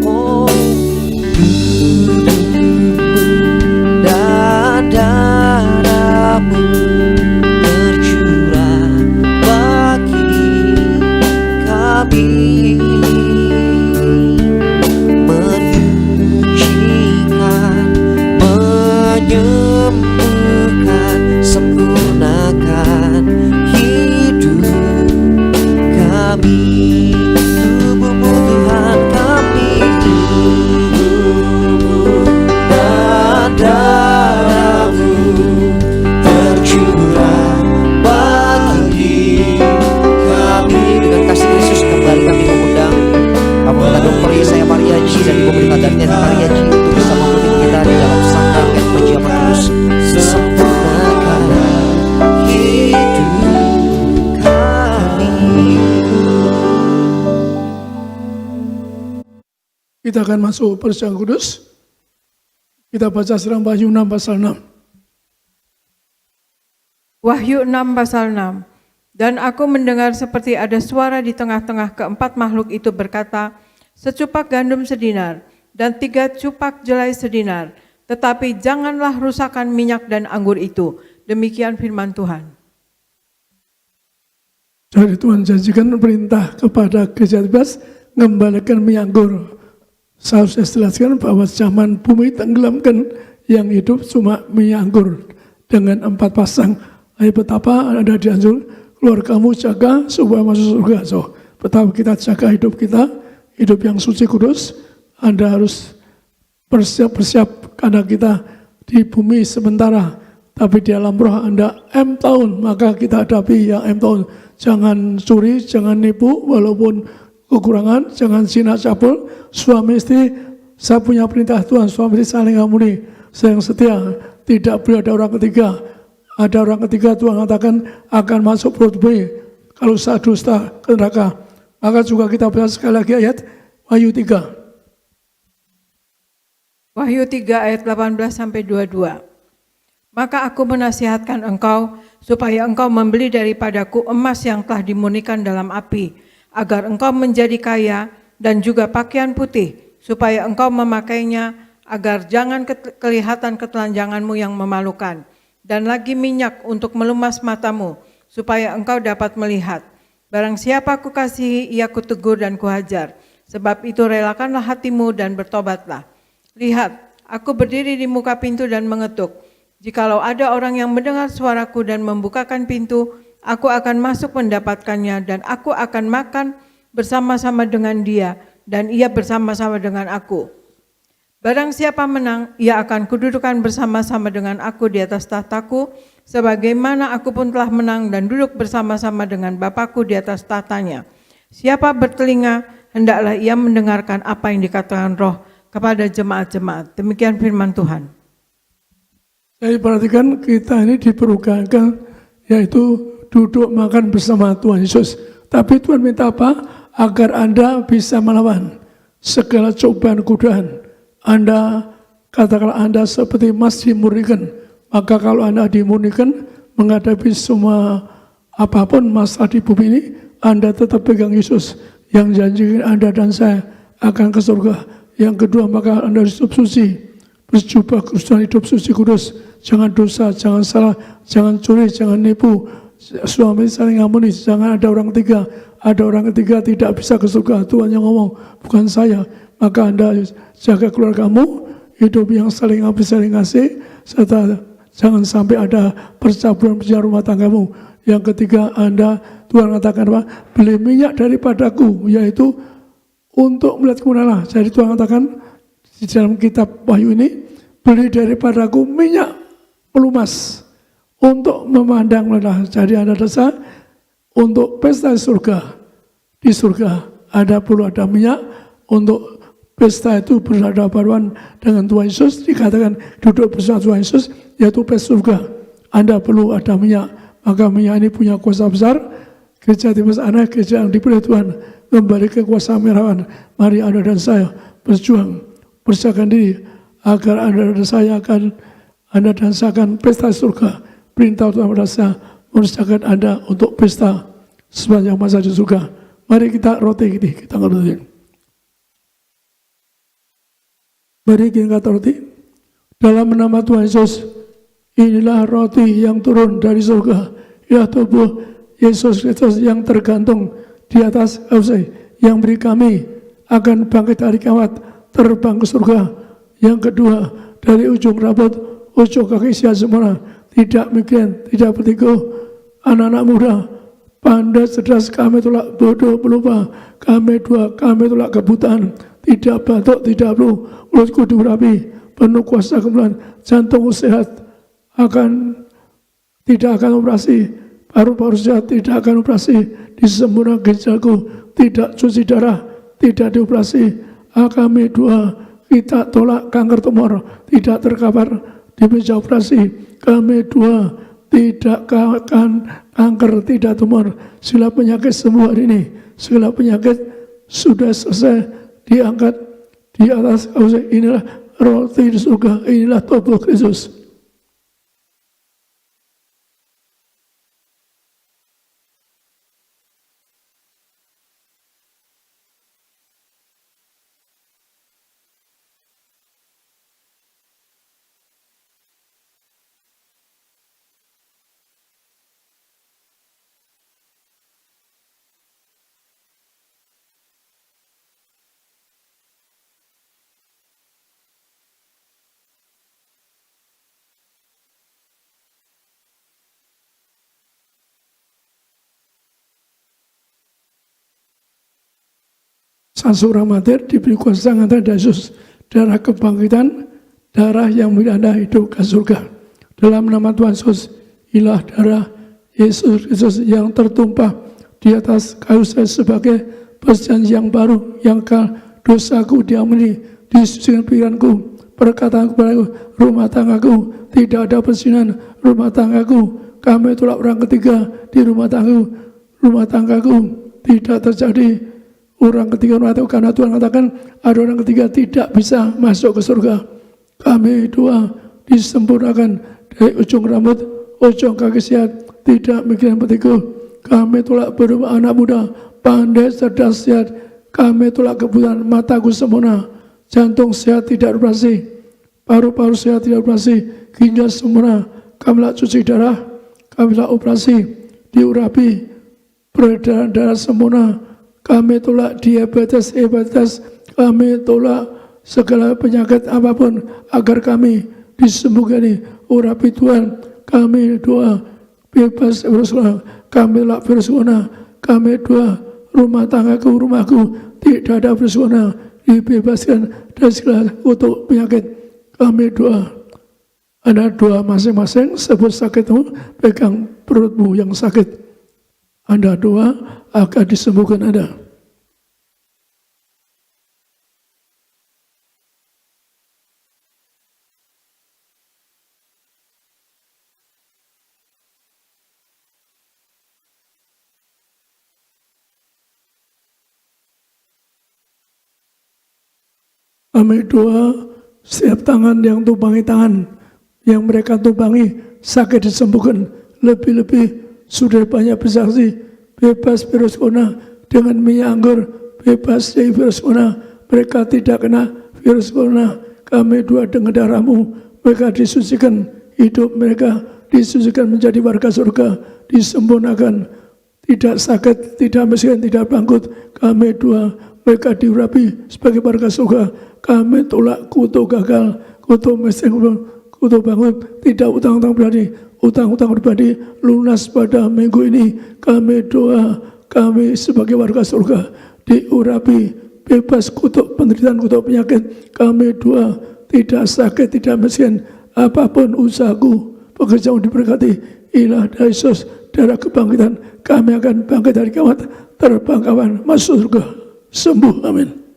Oh, dan darahmu tercurah bagi kami, menyucikan, menyembuhkan, sempurnakan hidup kami. Tubuhmu Tuhan kami, tubuhmu dan darahmu tercurah bagi kami. Dengan kasih Kristus kembali kami mengundang Bapak Pendeta Dr. Yesaya Pariaji dan Ibu Pendeta Darniati Pariaji untuk bisa memimpin kita di dalam sakramen perjamuan kudus. Sempurnakan hidup kami. Kita akan masuk perjamuan kudus. Kita baca Serang Wahyu 6 pasal 6. Wahyu 6 pasal 6. Dan aku mendengar seperti ada suara di tengah-tengah keempat makhluk itu berkata, secupak gandum sedinar dan 3 cupak jelai sedinar, tetapi janganlah rusakkan minyak dan anggur itu. Demikian firman Tuhan. Jadi Tuhan janjikan perintah kepada gereja Tiberias mengembalikan minyak anggur. Saya harus jelaskan bahwa zaman bumi tenggelamkan, yang hidup cuma minyak anggur dengan 4 pasang. Ayo betapa ada dianjur keluargamu jaga supaya masuk surga. So, betapa kita jaga hidup kita, hidup yang suci kudus. Anda harus bersiap-bersiap karena kita di bumi sementara, tapi di alam roh Anda M tahun, maka kita hadapi yang M tahun. Jangan curi, jangan nipu, walaupun kekurangan, jangan zina cabul, suami istri, saya punya perintah Tuhan, suami istri saling ampuni. yang setia, tidak boleh ada orang ketiga. Ada orang ketiga, Tuhan katakan akan masuk perut buaya. Kalau saya dusta ke neraka. Maka juga kita baca sekali lagi ayat Wahyu 3. Wahyu 3 ayat 18-22. Maka aku menasihatkan engkau supaya engkau membeli daripadaku emas yang telah dimurnikan dalam api, agar engkau menjadi kaya, dan juga pakaian putih, supaya engkau memakainya, agar jangan kelihatan ketelanjanganmu yang memalukan, dan lagi minyak untuk melumas matamu, supaya engkau dapat melihat. Barang siapa kukasihi, ia kutegur dan kuhajar. Sebab itu relakanlah hatimu dan bertobatlah. Lihat, aku berdiri di muka pintu dan mengetuk. Jikalau ada orang yang mendengar suaraku dan membukakan pintu, aku akan masuk mendapatkannya, dan aku akan makan bersama-sama dengan dia, dan ia bersama-sama dengan aku. Barang siapa menang, ia akan kududukan bersama-sama dengan aku di atas tahtaku, sebagaimana aku pun telah menang dan duduk bersama-sama dengan Bapakku di atas tahtanya. Siapa bertelinga, hendaklah ia mendengarkan apa yang dikatakan Roh kepada jemaat-jemaat. Demikian firman Tuhan. Jadi perhatikan, kita ini diperlukan, yaitu duduk makan bersama Tuhan Yesus. Tapi Tuhan minta apa? Agar Anda bisa melawan segala cobaan godaan. Anda, katakanlah Anda seperti emas dimurnikan. Maka kalau Anda dimurnikan, menghadapi semua apapun masalah di bumi ini, Anda tetap pegang Yesus yang janjikan Anda dan saya akan ke surga. Yang kedua, maka Anda harus hidup suci, berjubah Kristus, hidup suci kudus. Jangan dosa, jangan salah, jangan curi, jangan nipu, suami saling ampuni, jangan ada orang ketiga. Ada orang ketiga tidak bisa ke surga. Tuhan yang ngomong, bukan saya. Maka Anda jaga keluargamu, hidup yang saling ampuni, saling kasih, serta jangan sampai ada percabulan rumah tanggamu. Yang ketiga, Anda, Tuhan katakan apa? Beli minyak daripadaku, yaitu untuk melihat kebenaran. Jadi Tuhan katakan di dalam kitab Wahyu ini, beli daripadaku minyak pelumas untuk memandang lelah. Jadi Anda desa untuk pesta surga. Di surga ada perlu ada minyak untuk pesta itu berhadapan dengan Tuhan Yesus. Dikatakan duduk bersama Tuhan Yesus, yaitu pesta surga. Anda perlu ada minyak. Maka minyak ini punya kuasa besar. Gereja Timas Anak, gereja yang dipilih Tuhan, memberi kekuasaan merawan. Mari Anda dan saya berjuang, persiapkan diri agar Anda dan saya akan pesta surga. Perintah Tuhan pada saya mempersiapkan Anda untuk pesta sepanjang masa di surga. Mari kita roti ini, kita ngerti. Mari kita roti. Dalam nama Tuhan Yesus, inilah roti yang turun dari surga. Ya tubuh Yesus Kristus yang tergantung di atas yang beri kami akan bangkit hari kiamat, terbang ke surga. Yang kedua, dari ujung rambut, ujung kaki sia semua, tidak mikirin, tidak bertiku. Anak-anak muda, pandai cerdas, kami tolak bodoh pelupa, kami tolak kebutaan, tidak batuk, tidak flu, mulutku diurapi, penuh kuasa kemuliaan, jantung sehat, tidak akan operasi, paru-paru sehat, tidak akan operasi, di semua ginjalku tidak cuci darah, tidak dioperasi. Kami dua, kita tolak kanker tumor, tidak terkapar di meja operasi. Kami dua, tidak akan kanker, tidak tumor, segala penyakit semua hari ini, segala penyakit sudah selesai, diangkat di atas. Inilah roti di surga, inilah tubuh Kristus. Seorang mati diberi kuasa ngata Yesus, darah kebangkitan, darah yang memberi Anda hidup ke surga. Dalam nama Tuhan Yesus, inilah darah Yesus Kristus yang tertumpah di atas kayu salib sebagai perjanjian yang baru, yang dosaku diampuni, disucikan pikiranku, perkataan kepadaku, rumah tanggaku tidak ada persinan, rumah tanggaku kami tolak orang ketiga di rumah tanggaku tidak terjadi orang ketiga rumah tangga, karena Tuhan katakan ada orang ketiga tidak bisa masuk ke surga. Kami doa disempurnakan dari ujung rambut, ujung kaki sehat, tidak mikirin petiku. Kami tolak berumah anak muda, pandai, cerdas, sehat. Kami tolak kebutaan, mataku sempurna, jantung sehat tidak operasi, paru-paru sehat tidak operasi, ginjal sempurna. Kami tolak cuci darah, kami tolak operasi, diurapi, peredaran darah sempurna. Kami tolak diabetes, hepatitis, kami tolak segala penyakit apapun agar kami disembuhkan. Urapi Tuhan, kami doa bebas virus corona, kami tolak virus corona, kami doa rumah tanggaku, rumahku tidak ada virus corona, dibebaskan dari segala kutuk penyakit. Kami doa, Anda doa masing-masing, sebut sakitmu, pegang perutmu yang sakit. Anda doa akan disembuhkan Anda. Kami doa setiap tangan yang tumpangi tangan, yang mereka tumpangi sakit disembuhkan. Lebih-lebih sudah banyak bersaksi bebas virus corona dengan minyak anggur, bebas dari virus corona, mereka tidak kena virus corona. Kami doa dengan darahmu mereka disucikan, hidup mereka disucikan menjadi warga surga, disempurnakan, tidak sakit, tidak miskin, tidak bangkrut. Kami doa mereka diurapi sebagai warga surga. Kami tolak kutuk gagal, kutuk miskin, kutuk bangkrut, tidak utang-utang pribadi, utang-utang pribadi lunas pada minggu ini. Kami doa, kami sebagai warga surga diurapi, bebas kutuk penderitaan, kutuk penyakit. Kami doa tidak sakit, tidak miskin, apapun usahaku, pekerjaan diberkati. Ilah dari Yesus, darah kebangkitan, kami akan bangkit dari kiamat, terbang kawan, masuk surga, sembuh, amin.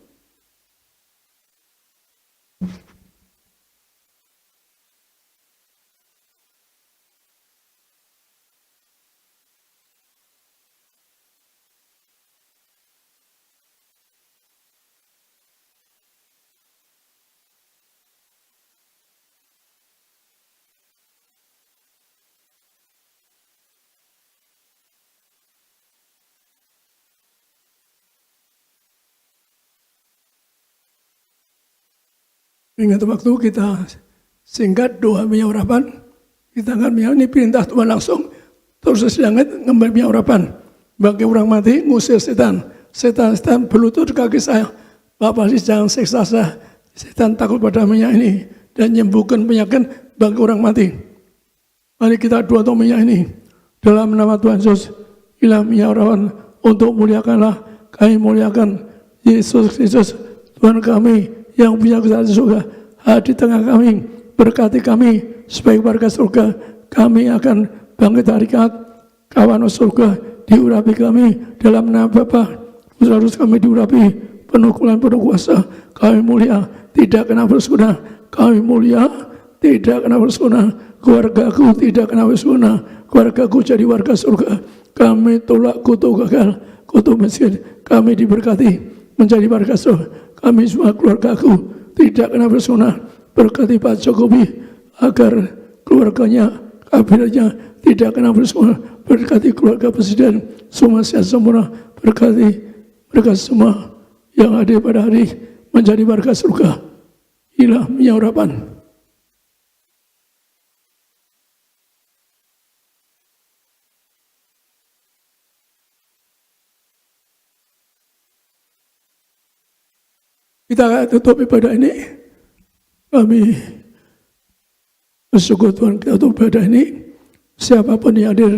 Ingat waktu kita singkat doa minyak urapan, kita akan minyak ini perintah Tuhan langsung, terus sedangkan ngambil minyak urapan. Bagi orang mati, ngusir setan. Setan berlutut kaki saya, Bapak sih jangan siksa saya. Setan takut pada minyak ini dan menyembuhkan penyakit bagi orang mati. Mari kita doa untuk minyak ini. Dalam nama Tuhan Yesus, ilah minyak urapan untuk muliakanlah, kami muliakan Yesus Kristus, Tuhan kami, yang punya kesalahan surga, hadir di tengah kami, berkati kami sebagai warga surga. Kami akan bangkit hari kiamat, kawan surga, diurapi kami dalam nama Bapa, terus kami diurapi penuh kuasa, penuh kuasa. Kami mulia, tidak kena virus corona. Kami mulia, tidak kena virus corona. Keluargaku tidak kena virus corona. Keluargaku jadi warga surga. Kami tolak kutuk gagal, kutuk miskin. Kami diberkati menjadi warga surga. Kami semua keluargaku tidak kena virus corona. Berkati Pak Jokowi agar keluarganya, kabinetnya tidak kena virus corona. Berkati keluarga Presiden semua sehat sempurna. Berkati mereka semua yang hadir pada hari menjadi warga surga. Ilah minyak urapan. Kita tutup ibadah ini. Kami bersyukur Tuhan, kita tutup ibadah ini. Siapapun yang hadir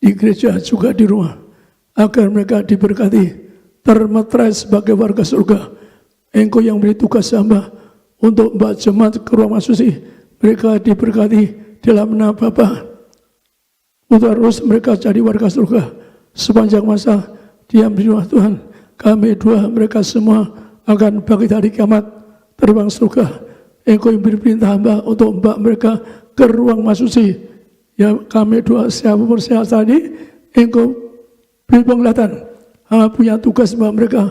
di gereja juga di rumah, agar mereka diberkati, termeterai sebagai warga surga. Engkau yang beri tugas hamba untuk membawa jemaat ke ruang suci, mereka diberkati dalam nama Bapa. Terus mereka jadi warga surga sepanjang masa diam di rumah Tuhan. Kami doa mereka semua akan bangkit hari kiamat, terbang surga. Engkau yang beri perintah hamba untuk membawa mereka ke ruang masuci. Ya kami doa siapapun sehat tadi, Engkau beri penglihatan. Hamba punya tugas membawa mereka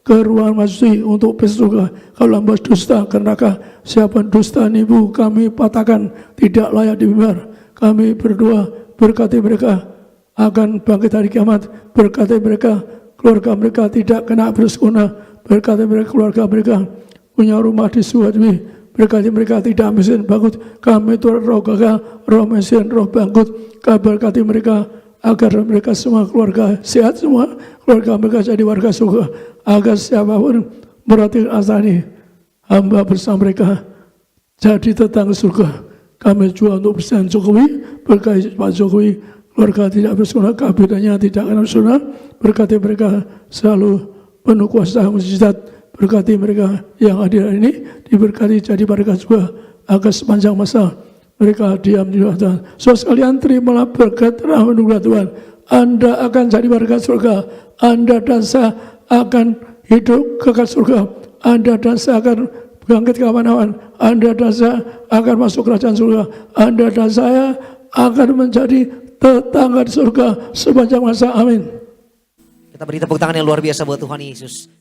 ke ruang masuci untuk bersurga. Kalau hamba dusta ke neraka, siapa dusta nipu kami patahkan, tidak layak dibimbing. Kami berdoa berkati mereka akan bangkit hari kiamat, berkati mereka keluarga mereka tidak kena virus corona, berkati mereka keluarga mereka punya rumah di Suwadwi, berkati mereka tidak miskin bangkrut. Kami turut roh gagal, roh miskin, roh bangkrut. Berkati mereka agar mereka semua keluarga sehat semua, keluarga mereka jadi warga surga. Agar siapapun berarti asani hamba bersama mereka jadi tetangga surga. Kami juga untuk presiden Jokowi, berkati Pak Jokowi, keluarga tidak bersunnah, kabinetnya tidak kenal sunnah, berkati mereka selalu penuh kuasa mujizat, berkati mereka yang hadir hari ini, diberkati jadi mereka juga agar sepanjang masa mereka diam di rumah Tuhan. Saudara sekalian, terimalah berkat rahmat anugerah Tuhan. Anda akan jadi warga surga. Anda dan saya akan hidup kekal surga. Anda dan saya akan bangkit kawan-kawan. Anda dan saya akan masuk kerajaan surga. Anda dan saya akan menjadi tetangga di surga sepanjang masa. Amin. Kita beri tepuk tangan yang luar biasa buat Tuhan Yesus.